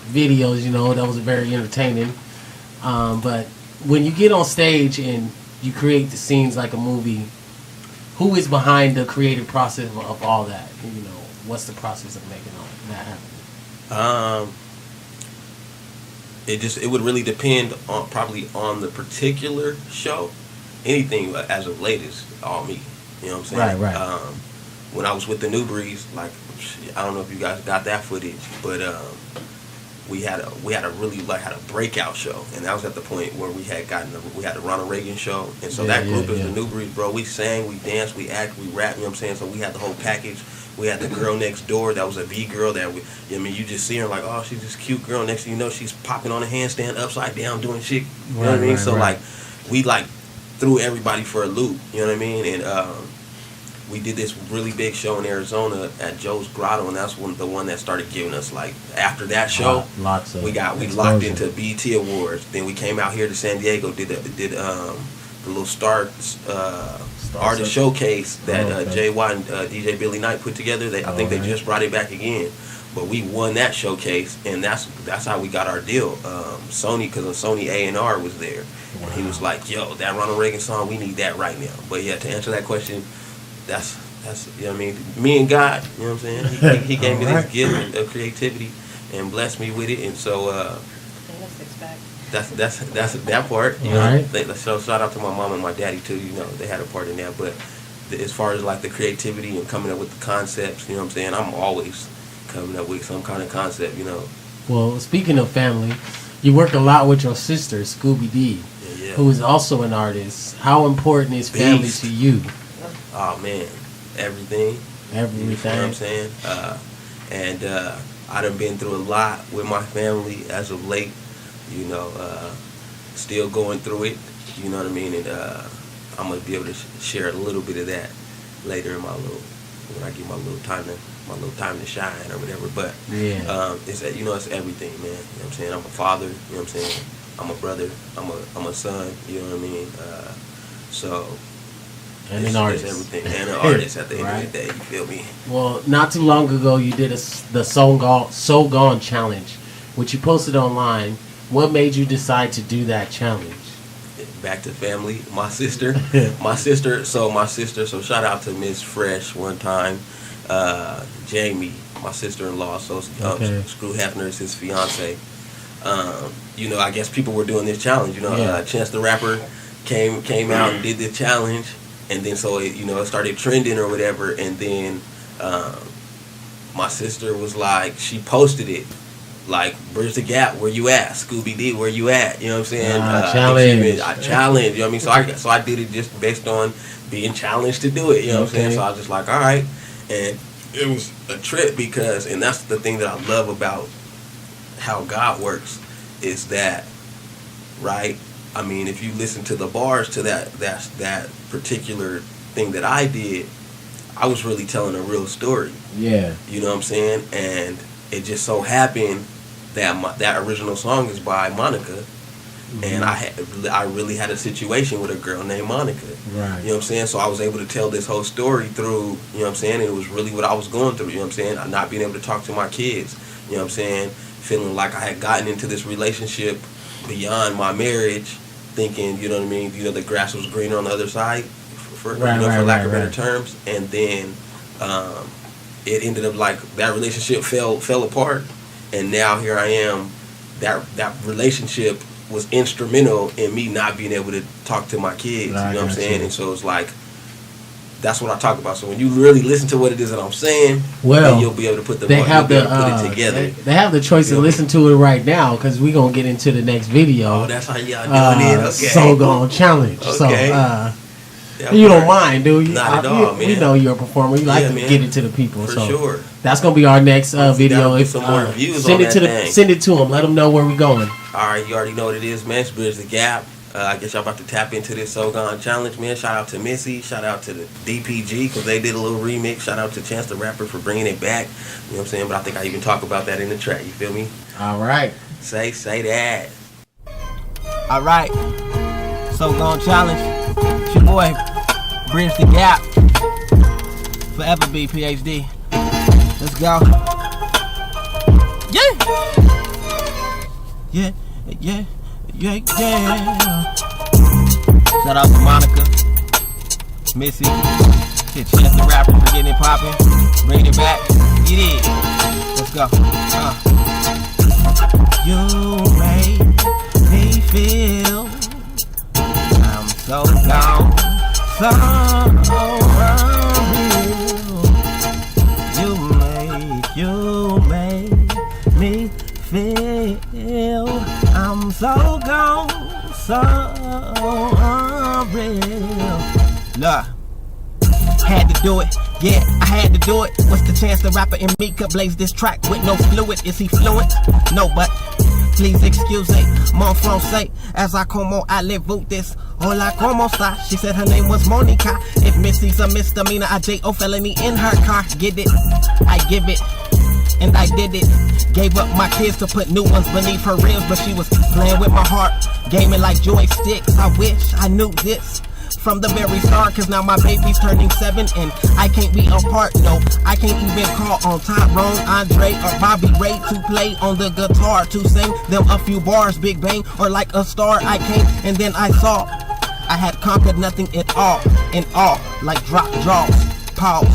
videos. You know, that was very entertaining. But when you get on stage and you create the scenes like a movie, who is behind the creative process of all that? You know, what's the process of making all that happen? It would really depend on probably on the particular show. Anything as of late is all me. You know what I'm saying? Right. When I was with the New Breeze, like, I don't know if you guys got that footage, but we had a breakout show, and that was at the point where we had the Ronald Reagan show, and so that group is the New Breeze, bro. We sang, we danced, we acted, we rapped. You know what I'm saying? So we had the whole package. We had the girl next door that was a V girl that you just see her like, oh, she's this cute girl. Next thing you know, she's popping on a handstand upside down doing shit. You know what I mean? So like, we like threw everybody for a loop. You know what I mean? And we did this really big show in Arizona at Joe's Grotto, and that's the one that started giving us, like, after that show, we locked into BET Awards. Then we came out here to San Diego, did the little Star Artist Showcase that Jay Watt and DJ Billy Knight put together. I think they just brought it back again, but we won that showcase, and that's how we got our deal. Sony, because Sony A&R was there, and he was like, "Yo, that Ronald Reagan song, we need that right now." But yeah, to answer that question, that's you know what I mean. Me and God, you know what I'm saying. He gave me this gift of creativity and blessed me with it, and so that's that part. You know, so shout out to my mom and my daddy too. You know, they had a part in that. But as far as like the creativity and coming up with the concepts, you know what I'm saying, I'm always coming up with some kind of concept. You know. Well, speaking of family, you work a lot with your sister Scooby D, who is also an artist. How important is family to you? Oh man, everything. You know what I'm saying? And I done been through a lot with my family as of late. You know, still going through it. You know what I mean? And I'm gonna be able to share a little bit of that later in when I get my little time to shine or whatever. But it's it's everything, man. You know what I'm saying? I'm a father. You know what I'm saying? I'm a brother. I'm a son. You know what I mean? And an artist. Everything. And an artist at the end of the day, you feel me? Well, not too long ago, you did the So Gone challenge, which you posted online. What made you decide to do that challenge? Back to family. My sister. So shout out to Miss Fresh one time. Jamie, my sister-in-law. So Screw Hefner is his fiance. I guess people were doing this challenge. Chance the Rapper came out and did the challenge. And then so it started trending or whatever, and then my sister was like, she posted it like, BriDgeTheGaP, where you at? Scooby D, where you at? You know what I'm saying? I challenge. You know what I mean? So I did it just based on being challenged to do it. You know what I'm saying? So I was just like, all right, and it was a trip and that's the thing that I love about how God works is that, right? I mean, if you listen to the bars to that particular thing that I did, I was really telling a real story. Yeah. You know what I'm saying? And it just so happened that that original song is by Monica. Mm-hmm. And I really had a situation with a girl named Monica. Right. You know what I'm saying? So I was able to tell this whole story through, you know what I'm saying? And it was really what I was going through, you know what I'm saying? Not being able to talk to my kids, you know what I'm saying? Feeling like I had gotten into this relationship beyond my marriage, thinking, you know what I mean, the grass was greener on the other side, for lack of better terms. And then it ended up like that relationship fell apart, and now here I am. That relationship was instrumental in me not being able to talk to my kids. You know what I'm saying? And so it's like, that's what I talk about. So when you really listen to what it is that I'm saying, then you'll be able to put put it together. They have the choice to listen to it right now, because we're gonna get into the next video. Oh, that's how y'all doing it. Okay. So gonna challenge. Okay. So you don't mind, do you? Not at all, man. We know you're a performer. You like to get it to the people. For so sure. That's gonna be our next video. If some more views send on it to that send it to them. Let them know where we're going. All right, you already know what it is, man. It's BriDgeTheGaP. I guess y'all about to tap into this So Gone challenge, man. Shout out to Missy. Shout out to the DPG, because they did a little remix. Shout out to Chance the Rapper for bringing it back. You know what I'm saying? But I think I even talk about that in the track. You feel me? All right. Say that. All right. So Gone challenge. It's your boy, BriDgeTheGaP. Forever be PhD. Let's go. Yeah. Shout out to Monica, Missy, to Chance the Rapper for getting it poppin'. Bring it back. Get it. Let's go. You make me feel I'm so gone, so unreal. You make me feel I'm so gone, so unreal. Look, had to do it, yeah, I had to do it. What's the chance the rapper in me could blaze this track with no fluid? Is he fluent? No, but please excuse me, mon français, as I como allez-vous this. Hola, como esta? She said her name was Monica. If Missy's a misdemeanor, a J.O. felony in her car. Get it? I give it. And I did it. Gave up my kids to put new ones beneath her ribs, but she was playing with my heart, gaming like joysticks. I wish I knew this from the very start, cause now my baby's turning 7 and I can't be apart. No, I can't even call on Tyrone, Andre, or Bobby Ray to play on the guitar, to sing them a few bars, Big Bang, or like a star. I came and then I saw I had conquered nothing at all, in all, like drop jaws, pause,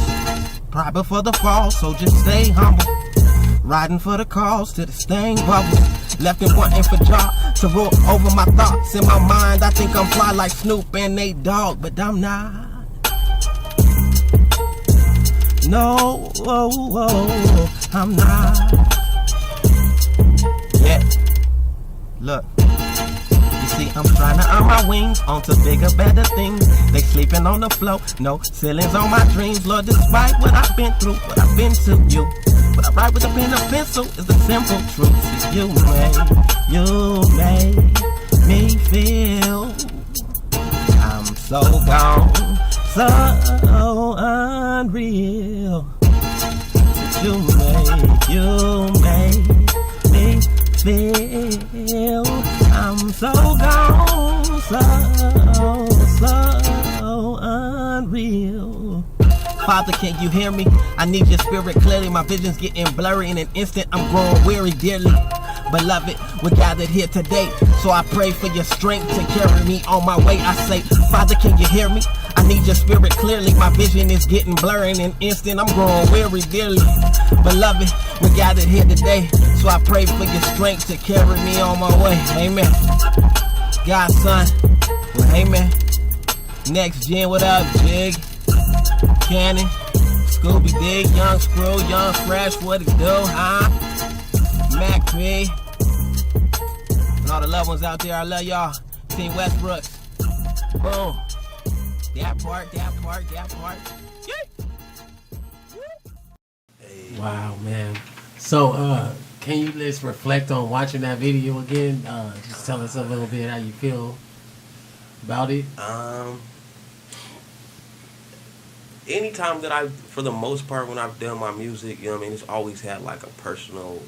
pride before the fall, so just stay humble. Riding for the cause to the stain bubbles. Left and wanting for job to rule over my thoughts. In my mind, I think I'm fly like Snoop and Nate Dogg, but I'm not. No, I'm not. Yeah. Look. You see, I'm trying to earn my wings onto bigger, better things. They sleeping on the floor, no ceilings on my dreams. Lord, despite what I've been through, what I've been to you. But I write with a pen and pencil is the simple truth. See, you made me feel I'm so gone, so unreal. See, you made me feel I'm so gone, so unreal. Father, can you hear me? I need your spirit clearly. My vision's getting blurry. In an instant, I'm growing weary dearly. Beloved, we're gathered here today, so I pray for your strength to carry me on my way. I say, Father, can you hear me? I need your spirit clearly. My vision is getting blurry. In an instant, I'm growing weary dearly. Beloved, we're gathered here today, so I pray for your strength to carry me on my way. Amen. God's son. Well, amen. Next gen, what up, Jig? Cannon, Scooby Dig, Young Screw, Young Fresh, what it do, huh? Mac P. And all the loved ones out there, I love y'all. Team Westbrooks. Boom. That part. Hey. Wow, man. So, can you just reflect on watching that video again? Just tell us a little bit how you feel about it. Anytime that for the most part, when I've done my music, you know what I mean, it's always had like a personal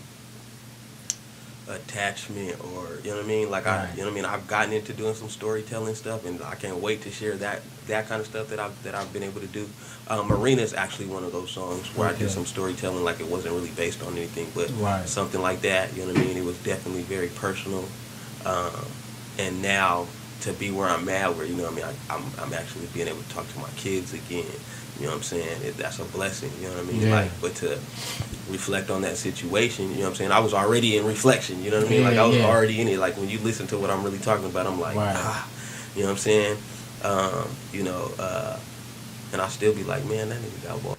attachment, or you know what I mean, like right. You know what I mean, I've gotten into doing some storytelling stuff, and I can't wait to share that kind of stuff that I've been able to do. Marina is actually one of those songs where I did some storytelling, like it wasn't really based on anything, but something like that. You know what I mean? It was definitely very personal, and now to be where I'm at, where, you know what I mean, I'm actually being able to talk to my kids again. You know what I'm saying? That's a blessing, you know what I mean? Yeah. Like, but to reflect on that situation, you know what I'm saying? I was already in reflection, you know what I mean? Like, I was already in it. Like, when you listen to what I'm really talking about, I'm like, you know what I'm saying? You know, and I still be like, man, that nigga got bars.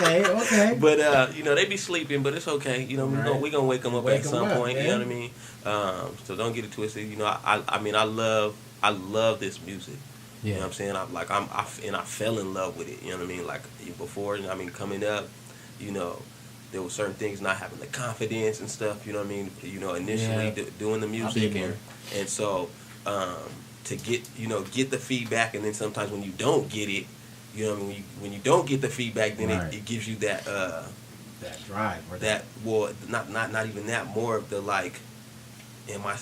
Okay. But, you know, they be sleeping, but it's okay. You know, we gonna wake them up at some point, man. You know what I mean? So don't get it twisted. You know, I mean, I love this music. You know what I'm saying? I fell in love with it. You know what I mean? Like, before, I mean, coming up, you know, there were certain things, not having the confidence and stuff. You know what I mean? You know, initially doing the music, and so to get the feedback, and then sometimes when you don't get it, you know what I mean? When you don't get the feedback, then it gives you that drive, or not even that, more of the like, am I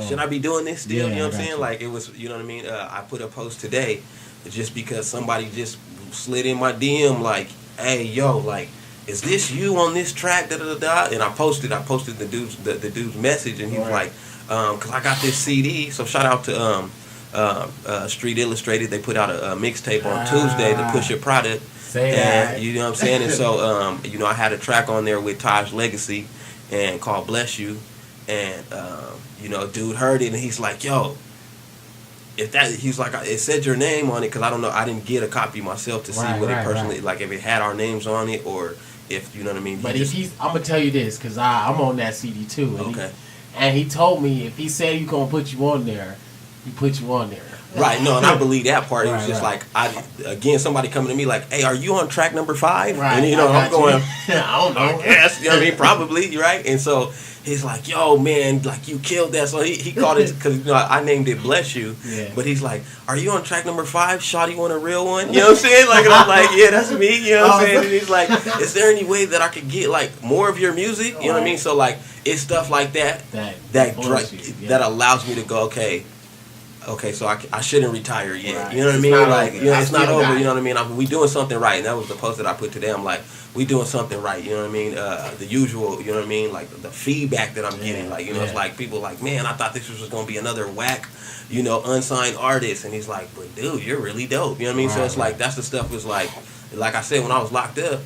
should I be doing this still? You know what I'm saying? Like, it was, you know what I mean? I put a post today just because somebody just slid in my DM like, hey, yo, like, is this you on this track? Da da da. And I posted the dude's message, and he was like, cause I got this CD. So shout out to Street Illustrated. They put out a mixtape on Tuesday to push your product. You know what I'm saying? And so you know, I had a track on there with Taj Legacy and called Bless You. And you know, dude heard it, and he's like, yo, he's like, it said your name on it, because I don't know, I didn't get a copy myself to see what it personally, like, if it had our names on it, or if, you know what I mean. But I'm gonna tell you this, because I'm on that CD too. And he told me if he said he's gonna put you on there, he put you on there. Right, no, and I believe that part. It was just like, somebody coming to me like, hey, are you on track number 5? Right. And, you know, I'm going, I don't know. Yes, you know what I mean? Probably, right? And so he's like, yo, man, like, you killed that. So he called it, because, you know, I named it Bless You. Yeah. But he's like, are you on track number 5? Shawty want a real one? You know what I'm saying? Like, and I'm like, yeah, that's me. You know what I'm saying? And he's like, is there any way that I could get, like, more of your music? You know what I mean? So, like, it's stuff like that that allows me to go, okay, so I shouldn't retire yet. Right. You know what I mean? Like, you know, it's not over. You know what I mean? We doing something right. And that was the post that I put today. I'm like, we doing something right. You know what I mean? The usual, you know what I mean? Like, the feedback that I'm getting. Like, you know, it's like, people like, man, I thought this was going to be another whack, you know, unsigned artist. And he's like, but dude, you're really dope. You know what I mean? So it's like, that's the stuff was like I said, when I was locked up,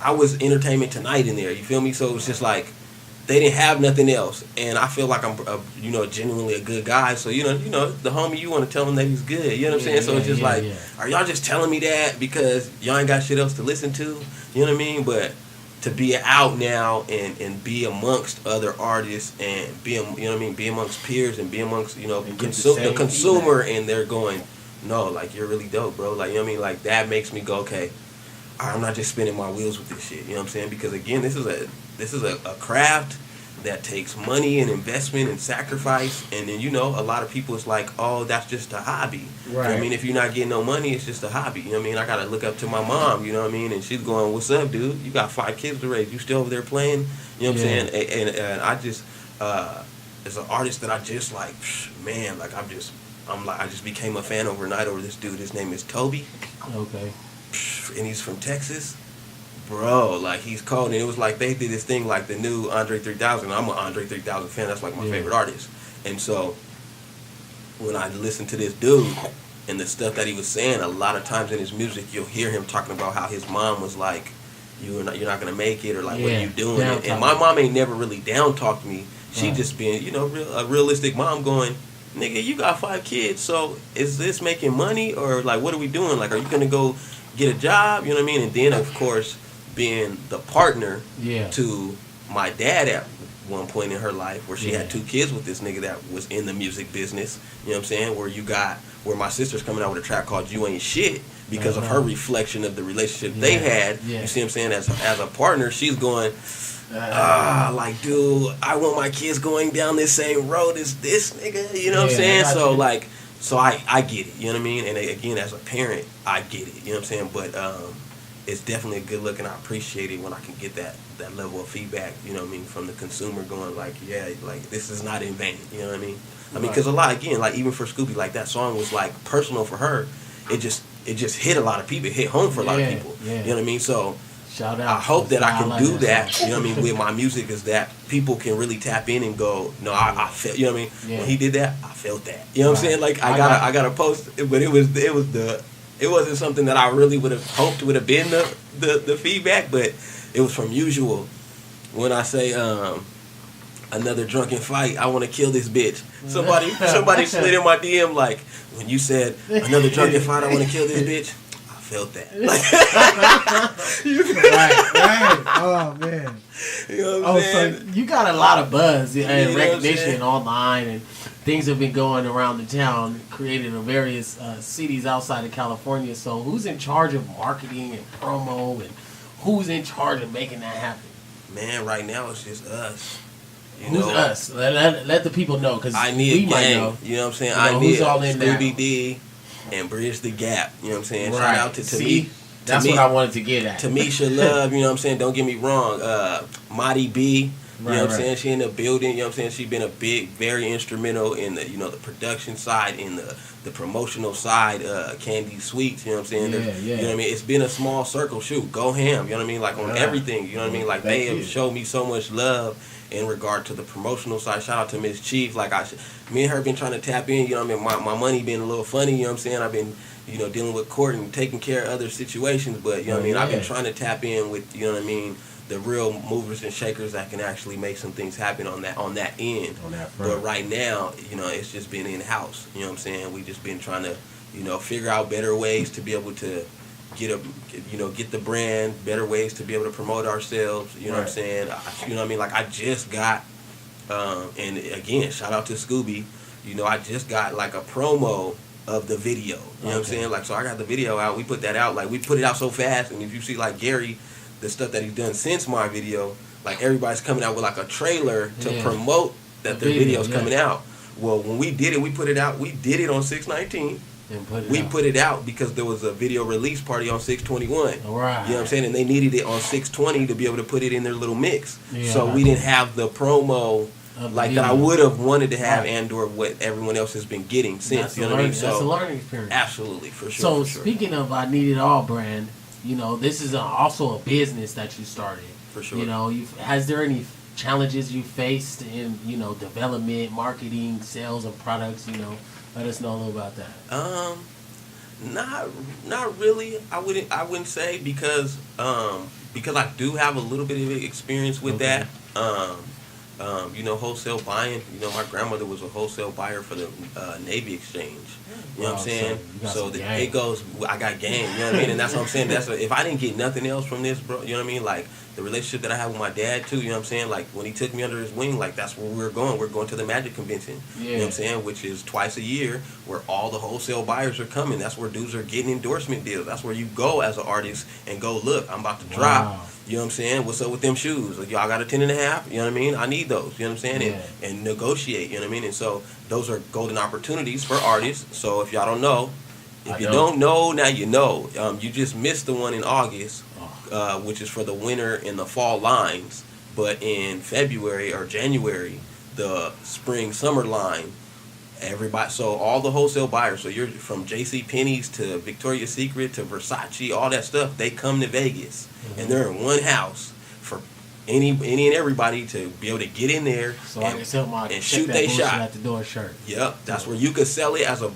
I was Entertainment Tonight in there. You feel me? So it was just like, they didn't have nothing else, and I feel like I'm, you know, genuinely a good guy. So you know, the homie, you want to tell him that he's good. You know what I'm saying? So it's just like, are y'all just telling me that because y'all ain't got shit else to listen to? You know what I mean? But to be out now and be amongst other artists and be, you know what I mean, be amongst peers and be amongst, you know, the consumer, and they're going, no, like, you're really dope, bro. Like, you know what I mean? Like, that makes me go, okay, I'm not just spinning my wheels with this shit. You know what I'm saying? Because again, this is a craft that takes money and investment and sacrifice, and then, you know, a lot of people, it's like, oh, that's just a hobby. Right. You know what I mean? If you're not getting no money, it's just a hobby. You know what I mean? I gotta look up to my mom, you know what I mean? And she's going, what's up, dude? You got 5 kids to raise. You still over there playing? You know what I'm saying? And I just, as an artist that I just like, man, like, I just became a fan overnight over this dude. His name is Toby. Okay. And he's from Texas. Bro, like, he's cold. And it was like they did this thing like the new Andre 3000. I'm an Andre 3000 fan. That's like my favorite artist. And so when I listened to this dude and the stuff that he was saying, a lot of times in his music, you'll hear him talking about how his mom was like, you're not going to make it, or like, what are you doing? And my mom ain't never really down-talked me. She just been, you know, a realistic mom going, nigga, you got 5 kids, so is this making money, or like, what are we doing? Like, are you going to go get a job? You know what I mean? And then, of course, being the partner to my dad at one point in her life, where she had 2 kids with this nigga that was in the music business. You know what I'm saying? Where my sister's coming out with a track called You Ain't Shit because of her reflection of the relationship they had. You see what I'm saying? As a partner, she's going, like, dude, I want my kids going down this same road as this nigga. You know what I'm saying? So like, I get it. You know what I mean? And again, as a parent, I get it. You know what I'm saying? But it's definitely a good look, and I appreciate it when I can get that level of feedback, you know what I mean, from the consumer, going like, yeah, like, this is not in vain, you know what I mean? I mean, because a lot, again, like, even for Scooby, like, that song was like personal for her. It just hit a lot of people. It hit home for a lot of people. You know what I mean? So Shout out. I hope that I can do that. You know what I mean? With my music, is that people can really tap in and go, no, I felt. You know what I mean? Yeah. When he did that, I felt that. You know what I'm saying? Like I got a post, but it wasn't something that I really would have hoped would have been the feedback, but it was from Usual. When I say another drunken fight, I want to kill this bitch. Somebody slid in my DM like, when you said another drunken fight, I want to kill this bitch. I felt that. Right. Oh man. You know what I'm saying? So you got a lot of buzz and recognition online, and things have been going around the town, created in various cities outside of California. So who's in charge of marketing and promo, and who's in charge of making that happen? Man, right now it's just us. Who's us? Let the people know, because I need we might know. You know what I'm saying? I need who's all in Scooby D and BriDgeTheGaP. You know what I'm saying? Right. Shout out to That's what I wanted to get at. Tamisha Love, you know what I'm saying? Don't get me wrong. Madi B, you know what I'm saying? She in the building, you know what I'm saying? She been a very instrumental in the, the production side, in the promotional side, Candy Sweets, you know what I'm saying? You know what I mean? It's been a small circle. Shoot, GoHAM, you know what I mean? Like on everything, you know what I mean? Like they have showed me so much love in regard to the promotional side. Shout out to Miss Chief. Like me and her been trying to tap in, you know what I mean? My money been a little funny, you know what I'm saying? I've been, dealing with court and taking care of other situations, but, you know what I mean? I've been trying to tap in with, you know what I mean, the real movers and shakers that can actually make some things happen on that end. On that front. But right now, it's just been in-house, you know what I'm saying? We just been trying to, figure out better ways to be able to get the brand, better ways to be able to promote ourselves, you know what I'm saying? You know what I mean? Like I just got, and again, shout out to Scooby, I just got like a promo of the video, you know what I'm saying? Like, so I got the video out, we put that out, like we put it out so fast, and if you see like Gary, the stuff that he's done since my video, like everybody's coming out with like a trailer to promote that their video's coming out. Well, when we did it, we put it out, we did it on 6/19. We put it out because there was a video release party on 6/21. Right. You know what I'm saying? And they needed it on 6/20 to be able to put it in their little mix. Yeah. So we didn't have the promo like that I would have wanted to have, and/or what everyone else has been getting since. You know what I mean? So that's a learning experience. Absolutely, for sure. So speaking of I Need It All brand, this is also a business that you started. For sure. Has there any challenges you faced in development, marketing, sales of products? Let us know a little about that. Not really. I wouldn't say because I do have a little bit of experience with that. Wholesale buying. My grandmother was a wholesale buyer for the Navy Exchange. You know what I'm saying? So it goes. I got game. You know what I mean? And that's what I'm saying. If I didn't get nothing else from this, bro. You know what I mean? Like the relationship that I have with my dad too. You know what I'm saying? Like when he took me under his wing, like that's where we're going. We're going to the Magic Convention. Yeah. You know what I'm saying? Which is twice a year, where all the wholesale buyers are coming. That's where dudes are getting endorsement deals. That's where you go as an artist and go, look, I'm about to drop. Wow. You know what I'm saying? What's up with them shoes? Like, y'all got a 10.5. You know what I mean? I need those. You know what I'm saying? Yeah. And negotiate. You know what I mean? And so those are golden opportunities for artists. So if y'all don't know, if you don't know, now you know. You just missed the one in August, which is for the winter and the fall lines. But in February or January, the spring summer line, everybody. So all the wholesale buyers. So you're from JCPenney's to Victoria's Secret to Versace, all that stuff. They come to Vegas, and they're in one house for any and everybody to be able to get in there and shoot their shot at the door shirt. Yep, that's where you could sell it as a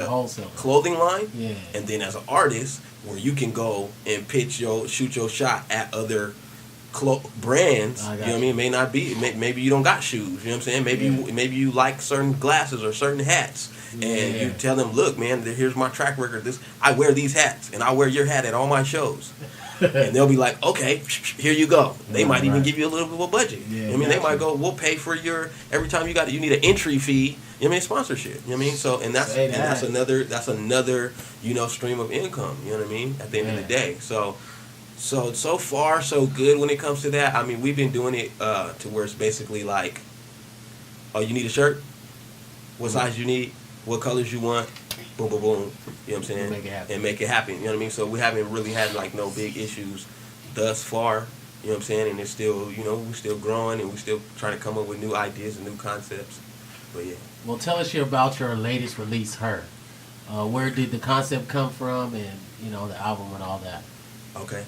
wholesale clothing line, and then as an artist where you can go and shoot your shot at other brands. You know what I mean? It may not be. Maybe you don't got shoes. You know what I'm saying? Maybe you like certain glasses or certain hats, and you tell them, look, man, here's my track record. I wear these hats, and I wear your hat at all my shows. And they'll be like, okay, here you go. They might even give you a little bit of a budget. You know what I mean? They might go, we'll pay for your every time you need an entry fee. You know what I mean? Sponsorship. You know what I mean? So that's another stream of income. You know what I mean? At the end of the day, so far so good when it comes to that. I mean, we've been doing it to where it's basically like, oh, you need a shirt? What size you need? What colors you want? Boom, boom, boom. You know what I'm saying? Make it happen. You know what I mean? So we haven't really had like no big issues thus far. You know what I'm saying? And it's still, we're still growing and we're still trying to come up with new ideas and new concepts. But yeah. Well, tell us about your latest release, Her. Where did the concept come from, and the album and all that? Okay.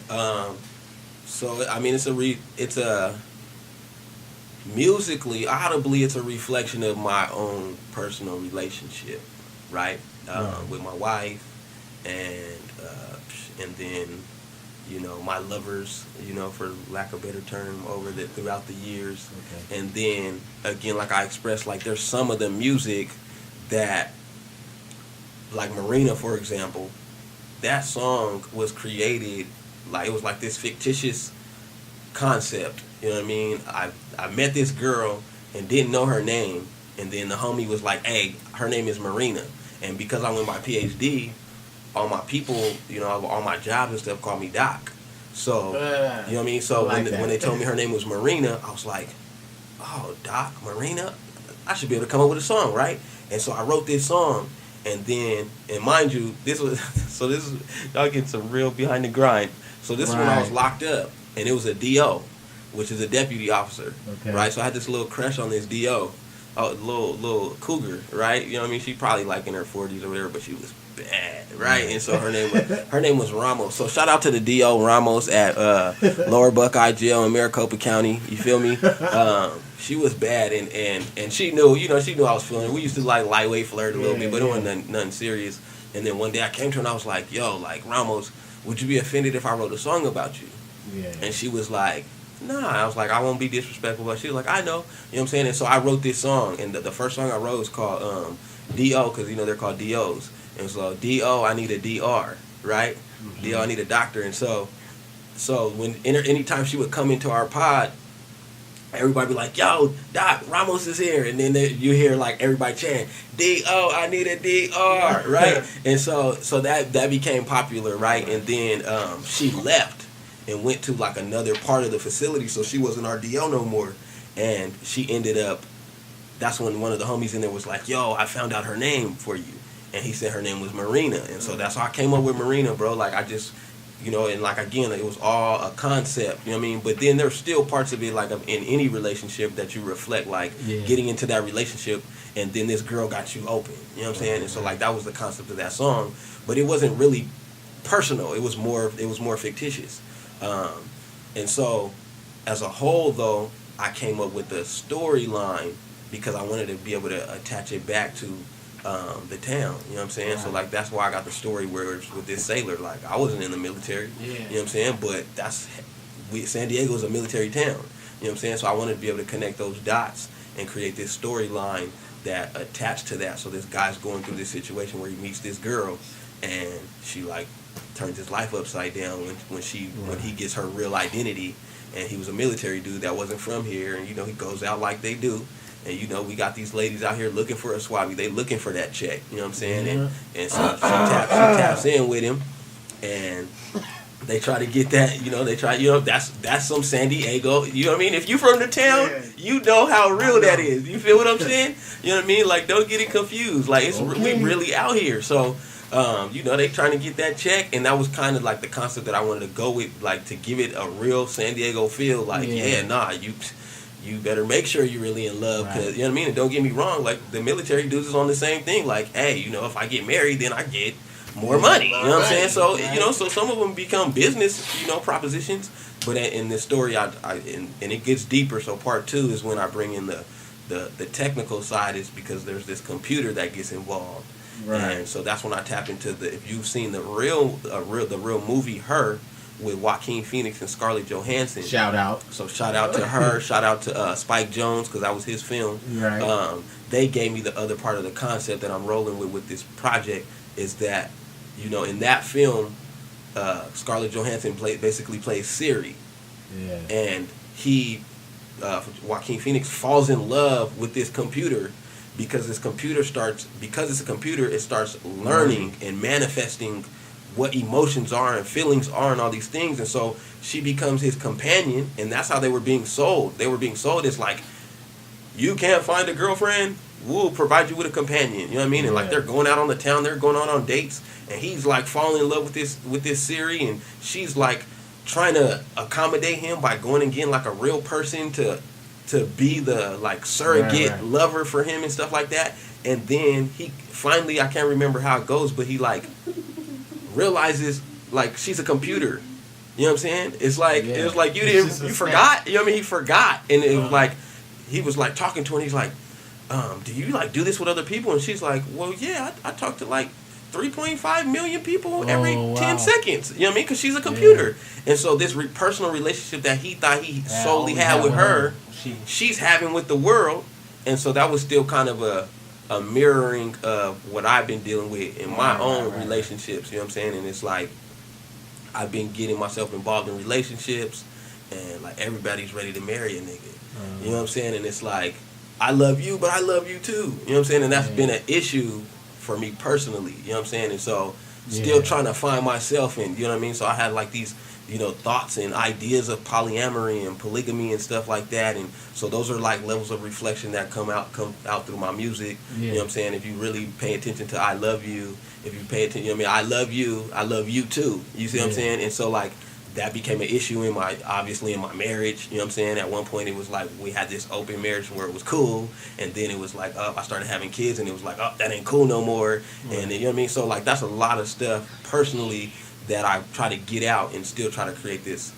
So I mean, musically, audibly, it's a reflection of my own personal relationship, right? With my wife, and then, you know, my lovers, you know, for lack of a better term, throughout the years. Okay. And then again, like I expressed, like there's some of the music that, like Marina, for example, that song was created, like it was like this fictitious concept. You know what I mean? I met this girl and didn't know her name, and then the homie was like, "Hey, her name is Marina," and because I went my PhD, all my people, you know, all my jobs and stuff called me Doc. So, you know what I mean? So when they told me her name was Marina, I was like, "Oh, Doc, Marina, I should be able to come up with a song, right?" And so I wrote this song, and mind you, this is y'all getting some real behind the grind. So this is when I was locked up, and it was a DO, which is a deputy officer, right? So I had this little crush on this DO, little cougar, right? You know what I mean? She probably like in her 40s or whatever, but she was bad, right? And so her name was Ramos. So shout out to the DO Ramos at Lower Buckeye Jail in Maricopa County. You feel me? She was bad, and she knew, you know, I was feeling her. We used to like lightweight flirt a little bit, but it wasn't nothing serious. And then one day I came to her and I was like, "Yo, like Ramos, would you be offended if I wrote a song about you?" Yeah. And she was like, "Nah." I was like, "I won't be disrespectful," but she was like, "I know." You know what I'm saying? And so I wrote this song, and the first song I wrote was called D.O., because, you know, they're called D.O.s. And so, D.O., I need a D.R., right? Mm-hmm. D.O., I need a doctor. And so when anytime she would come into our pod, everybody be like, "Yo, Doc, Ramos is here." And then you hear like everybody chanting, "D.O., I need a D.R.," right? And so that became popular, right? And then she left and went to like another part of the facility, so she wasn't our DO no more. And she ended up, that's when one of the homies in there was like, "Yo, I found out her name for you." And he said her name was Marina. And so that's how I came up with Marina, bro. Like I just, you know, and like again, it was all a concept, you know what I mean? But then there's still parts of it, like in any relationship, that you reflect, like getting into that relationship, and then this girl got you open, you know what I'm saying? And so like that was the concept of that song, but it wasn't really personal. It was more fictitious. And so as a whole, though, I came up with the storyline because I wanted to be able to attach it back to the town, you know what I'm saying? Right. So like that's why I got the story where it's with this sailor. Like I wasn't in the military, you know what I'm saying? But San Diego is a military town, you know what I'm saying? So I wanted to be able to connect those dots and create this storyline that attached to that. So this guy's going through this situation where he meets this girl, and she like turns his life upside down when he gets her real identity. And he was a military dude that wasn't from here, and you know he goes out like they do. And, you know, we got these ladies out here looking for a swabby. They looking for that check, you know what I'm saying? And so she taps in with him, and they try to get that, you know, that's some San Diego, you know what I mean? If you from the town, you know how real that is. You feel what I'm saying? You know what I mean? Like, don't get it confused. Like, we really out here. So, you know, they trying to get that check, and that was kind of like the concept that I wanted to go with, like, to give it a real San Diego feel. Like, you better make sure you're really in love, because, you know what I mean? And don't get me wrong, like, the military dudes is on the same thing. Like, hey, you know, if I get married, then I get more money. You know what I'm saying? So, you know, so some of them become business, you know, propositions. But in this story, and it gets deeper. So part 2 is when I bring in the technical side, is because there's this computer that gets involved. Right. And so that's when I tap into if you've seen the real movie Her, with Joaquin Phoenix and Scarlett Johansson. Shout out. So shout out to her. Shout out to Spike Jonze, because that was his film. Right. They gave me the other part of the concept that I'm rolling with this project, is that, you know, in that film, Scarlett Johansson basically plays Siri. Yeah. And Joaquin Phoenix falls in love with this computer, because it's a computer, it starts learning and manifesting what emotions are and feelings are and all these things. And so she becomes his companion, and that's how they were being sold. They were being sold as like, you can't find a girlfriend, we'll provide you with a companion. You know what I mean? And like they're going out on the town, they're going on dates, and he's like falling in love with this Siri, and she's like trying to accommodate him by going and getting like a real person to be the like surrogate lover for him and stuff like that. And then he finally, I can't remember how it goes, but he like realizes like she's a computer, You know what I'm saying? It's like Yeah. it was like you forgot. You know what I mean? He forgot, and it was like he was like talking to her. And he's like, "Do you like do this with other people?" And she's like, "Well, yeah, I talk to like 3.5 million people every 10 seconds." You know what I mean? Because she's a computer, and so this personal relationship that he thought he solely had with her, she's having with the world, and so that was still kind of a mirroring of what I've been dealing with in my own relationships. You know what I'm saying? And it's like, I've been getting myself involved in relationships, and like everybody's ready to marry a nigga. You know what I'm saying? And it's like, I love you, but I love you too. You know what I'm saying? And that's been an issue for me personally. You know what I'm saying? And so still trying to find myself in, you know what I mean? So I had like these, you know, thoughts and ideas of polyamory and polygamy and stuff like that. And so those are like levels of reflection that come out through my music. You know what I'm saying? If you really pay attention to I love you, if you pay attention, you know what I mean? I love you too. You see what I'm saying? And so like that became an issue in my marriage. You know what I'm saying? At one point it was like we had this open marriage where it was cool, and then it was like I started having kids and it was like, oh, that ain't cool no more. And you know what I mean? So like that's a lot of stuff personally that I try to get out and still try to create this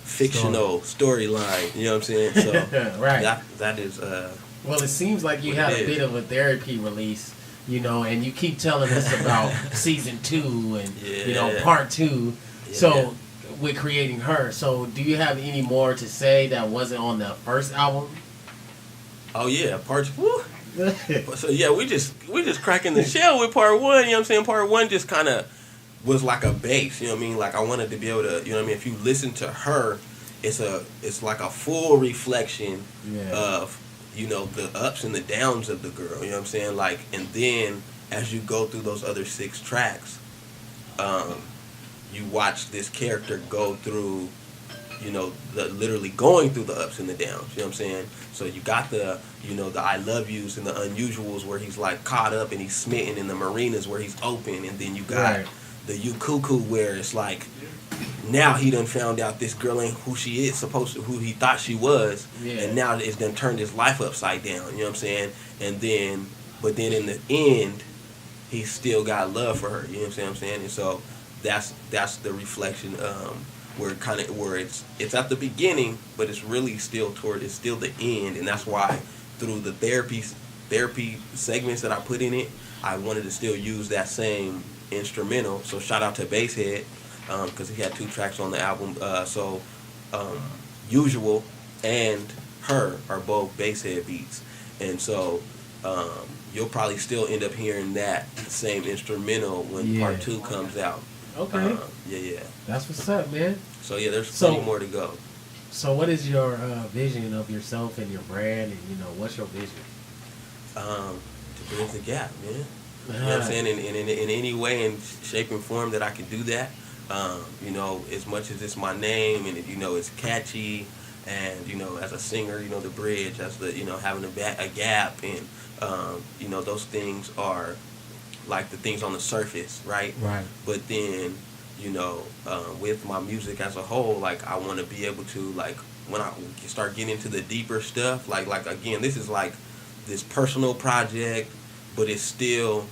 fictional storyline. You know what I'm saying? So right. That is well, it seems like you had a bit of a therapy release, you know, and you keep telling us about season 2 and you know part 2. So with creating her, so do you have any more to say that wasn't on the first album? Oh yeah, part 2. So yeah, we just cracking the shell with part 1. You know what I'm saying? Part 1 just kind of was like a base. You know what I mean? Like I wanted to be able to, you know what I mean? If you listen to her, it's like a full reflection of, you know, the ups and the downs of the girl. You know what I'm saying? Like, and then as you go through those other 6 tracks, you watch this character go through, you know, literally going through the ups and the downs. You know what I'm saying? So you got the, you know, the I love yous and the unusuals where he's like caught up and he's smitten, in the marinas where he's open, and then you got the you cuckoo where it's like now he done found out this girl ain't who she is supposed to, who he thought she was, and now it's done turned his life upside down. You know what I'm saying? And then, but then in the end, he still got love for her. You know what I'm saying? And so that's the reflection where it's at the beginning, but it's really still the end, and that's why through the therapy segments that I put in it, I wanted to still use that same instrumental. So shout out to Basshead, because he had 2 tracks on the album. Usual and Her are both Basshead beats, and so you'll probably still end up hearing that same instrumental when part 2 comes out. Okay. Yeah. That's what's up, man. So yeah, there's plenty more to go. So what is your vision of yourself and your brand, and you know, what's your vision? To bridge the gap, man. You know what I'm saying? In any way and shape and form that I can do that. You know, as much as it's my name and you know it's catchy, and you know as a singer, you know the bridge, as the, you know, having a gap, and you know those things are like the things on the surface, right? Right. But then, you know, with my music as a whole, like I want to be able to, like, when I start getting into the deeper stuff, like again, this is like this personal project, but it's still,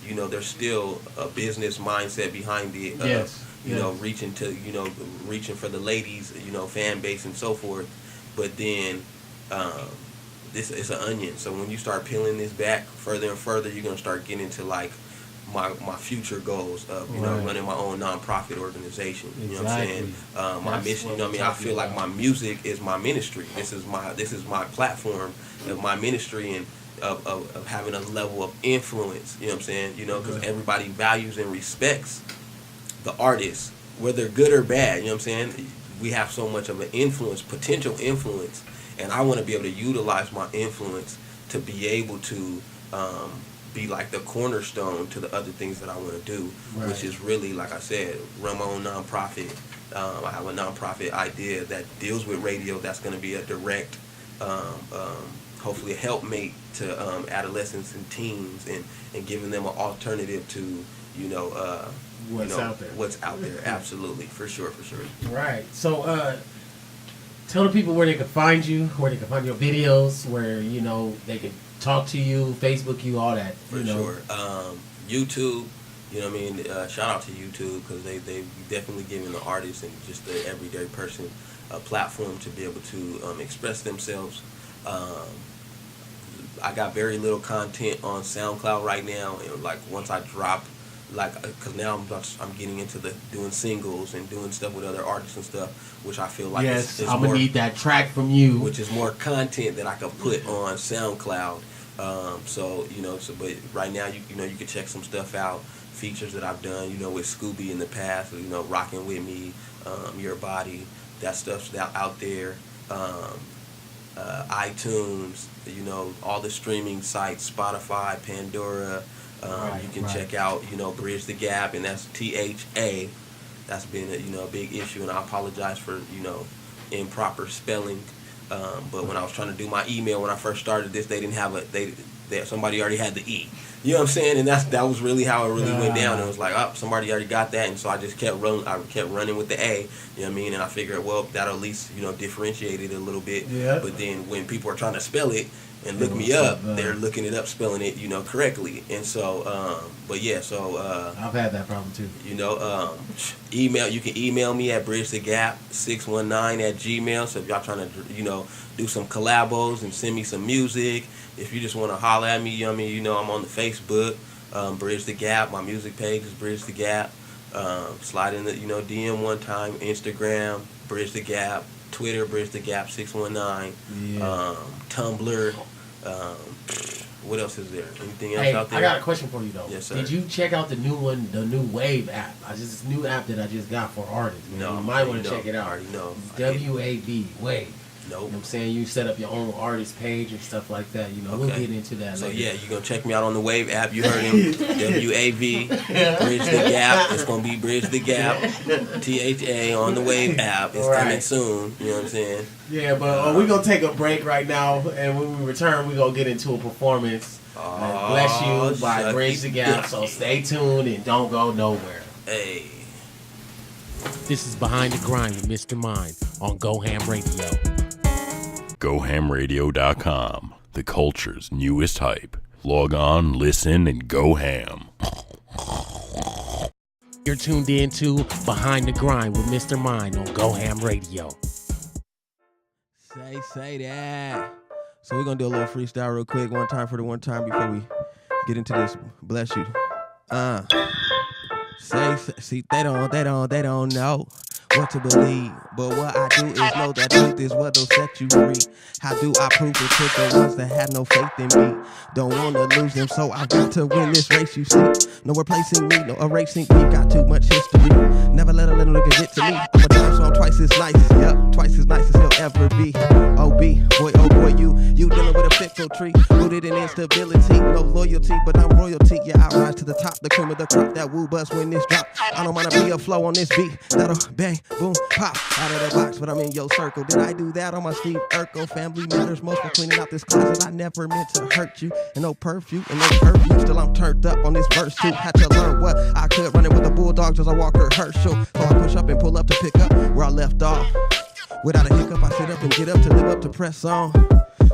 you know, there's still a business mindset behind it. You know, reaching for the ladies, you know, fan base and so forth. But then, this is an onion. So when you start peeling this back further and further, you're gonna start getting into like my future goals of, you know, running my own nonprofit organization. You know what I'm saying? My mission. You know what I mean? I feel like my music is my ministry. This is my platform of my ministry, and of having a level of influence. You know what I'm saying? You know, because everybody values and respects the artist, whether good or bad. You know what I'm saying? We have so much of an influence, potential influence. And I want to be able to utilize my influence to be able to be like the cornerstone to the other things that I want to do, which is really, like I said, run my own nonprofit. I have a nonprofit idea that deals with radio that's going to be a direct, hopefully a helpmate to adolescents and teens, and giving them an alternative to, you know, what's out there. Absolutely, for sure. Right. So, tell the people where they can find you, where they can find your videos, where, you know, they can talk to you, Facebook you, all that. For sure. YouTube, You know what I mean? Shout out to YouTube, because they've definitely given the artist and just the everyday person a platform to be able to express themselves. I got very little content on SoundCloud right now, and like once I drop, like, because now I'm getting into doing singles and doing stuff with other artists and stuff, which I feel like yes, I'm gonna need that track from you, which is more content that I can put on SoundCloud. But right now you can check some stuff out, features that I've done, with Scooby in the past, Rockin' With Me, Your Body, that stuff's out there. iTunes, all the streaming sites, Spotify, Pandora. You can check out, BriDgeTheGaP, and that's THA. That's been a big issue, and I apologize for improper spelling. But when I was trying to do my email when I first started this, they didn't have somebody already had the E. You know what I'm saying? And that was really how it really went down. It was like, somebody already got that, and so I just kept running. I kept running with the A. You know what I mean? And I figured, well, that'll at least differentiate it a little bit. Yeah. But then when people are trying to spell it and look me up, they're looking it up, spelling it, correctly. And so, I've had that problem too. Email. You can email me at BriDgeTheGaP619@gmail. So if y'all trying to, do some collabos and send me some music. If you just want to holler at me, I'm on the Facebook, BriDgeTheGaP. My music page is BriDgeTheGaP. Slide in the, DM one time. Instagram, BriDgeTheGaP. Twitter, BriDgeTheGaP619. Yeah. Tumblr. What else is there? Anything else out there? I got a question for you though. Yes, sir. Did you check out the new one, the new Wave app? This new app that I just got for artists. Man. No, you might want to check it out. I already know. WAV Wave. Nope. You know what I'm saying? You set up your own artist page and stuff like that. We'll get into that later. So yeah, you're going to check me out on the Wave app. You heard him. WAV, BriDgeTheGaP. It's going to be BriDgeTheGaP. THA on the Wave app. It's coming soon. You know what I'm saying? Yeah, but we're going to take a break right now. And when we return, we're going to get into a performance. Bless You by BriDgeTheGaP. So stay tuned and don't go nowhere. Hey. This is Behind the Grind with Mr. Mind on GoHAM Radio. GoHamRadio.com, the culture's newest hype. Log on, listen, and go ham. You're tuned in to Behind the Grind with Mr. Mind on GoHam Radio. Say that. So we're going to do a little freestyle real quick, one time before we get into this. Bless you. See, they don't know what to believe, but what I do is know that truth is what'll set you free. How do I prove it to the ones that have no faith in me? Don't wanna lose them, so I've got to win this race, you see. No replacing me, no erasing me, got too much history. Never let a little nigga get to me. I'm a dime, so I'm twice as nice, yep, twice as nice as he'll ever be. OB, boy, oh boy, you dealing with a fickle tree, rooted in instability, no loyalty, but I'm royalty. Yeah, I rise to the top, the cream of the crop, that woo buzz when this drop. I don't wanna be a flow on this beat, that'll bang, boom, pop, out of the box, but I'm in your circle. Did I do that on my Steve Urkel? Family matters most for cleaning out this closet. I never meant to hurt you, and no perfume, and no curfew. Still I'm turned up on this verse too. Had to learn what I could, running with the bulldogs as I walk her Herschel. So I push up and pull up to pick up where I left off. Without a hiccup, I sit up and get up to live up to press on.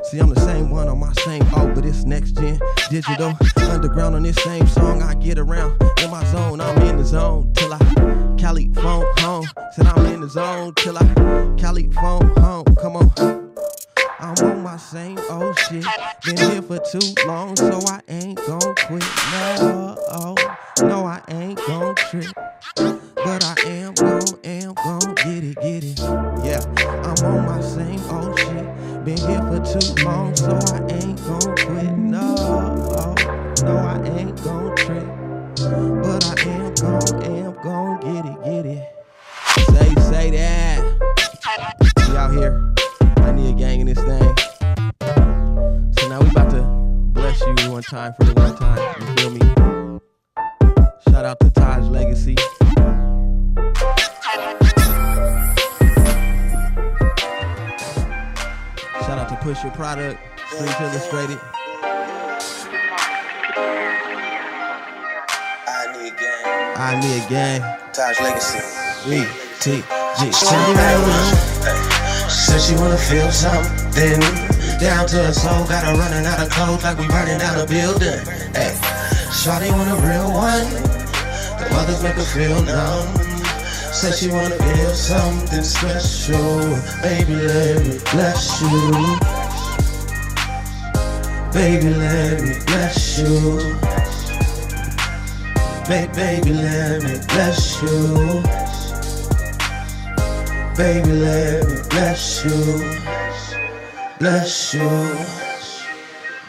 See, I'm the same one on my same but it's next gen, digital, underground on this same song. I get around in my zone, I'm in the zone till I Cali phone home. Said I'm in the zone till I Cali phone home. Come on, I'm on my same old shit. Been here for too long, so I ain't gon' quit. No, I ain't gon' trip. But I am gon' get it. Yeah, I'm on my same old shit. Been here for too long, so I ain't gon' quit. No, I ain't gon' trip. But I am gon' get it. Say that. We out here. I need a gang in this thing. So now we about to bless you one time for the one time. You feel me? Shout out to Taj Legacy. Shout out to Push Your Product, Streets Illustrated. I need a gang. Taj Legacy. BTG. Said she wanna feel something. Down to her soul, got her running out of clothes like we burning down a building. Hey, shawty want a real one. Mothers make her feel numb. Say she wanna feel something special. Baby, let me bless you. Baby, let me bless you. Baby, let me bless you. Baby, let me bless you. Bless you.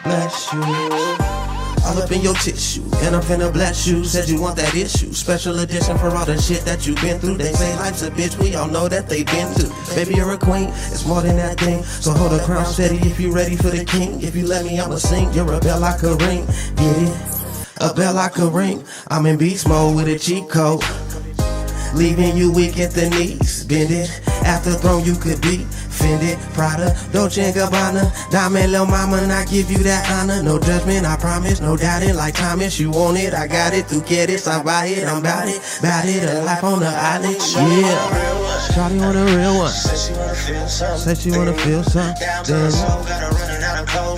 Bless you. All up in your tissue, and I'm finna bless you. Said you want that issue, special edition for all the shit that you've been through. They say life's a bitch, we all know that they've been through. Baby, you're a queen, it's more than that thing. So hold the crown steady if you ready for the king. If you let me, I'ma sing. You're a bell I could ring, get it? A bell I could ring. I'm in beast mode with a cheat code, leaving you weak at the knees. Bend it, after throne you could be offended. Prada, Dolce & Gabbana, Diamond Lil' Mama, and I give you that honor. No judgment, I promise, no doubting. Like Thomas, you want it, I got it. Through get it, I buy it, I'm bout it. A life on the island, yeah. Shawty want a real one. Said she wanna feel something.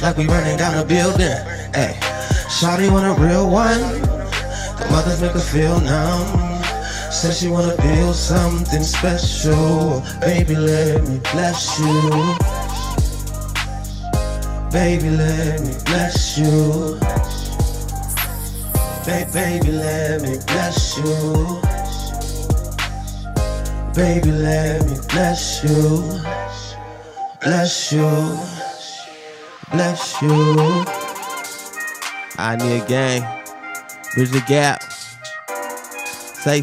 Like we running down a building. Hey, Shawty want a real one. The mothers make her feel numb. Said she wanna feel something special. Baby, let me bless you. Baby, let me bless you. Baby, let me bless you. Baby, let me bless you. Bless you. Bless you. I need a gang. BriDgeTheGaP.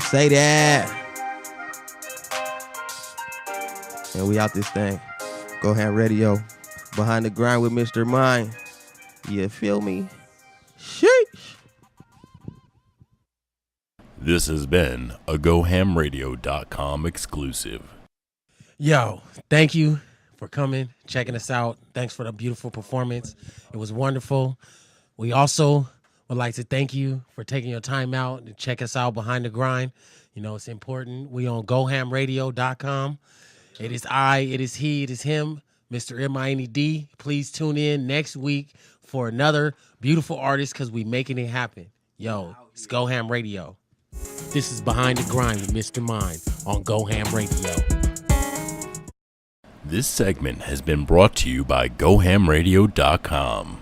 Say that. And we out this thing. GoHAM Radio. Behind the grind with Mr. Mind. You feel me? Sheesh. This has been a GoHamRadio.com exclusive. Yo, thank you for coming, checking us out. Thanks for the beautiful performance. It was wonderful. We also would like to thank you for taking your time out to check us out behind the grind. You know, it's important. We on GoHamRadio.com. It is I, it is he, it is him, Mr. M.I.N.E.D. Please tune in next week for another beautiful artist because we making it happen. Yo, it's GoHam Radio. This is Behind the Grind with Mr. Mind on GoHam Radio. This segment has been brought to you by GoHamRadio.com.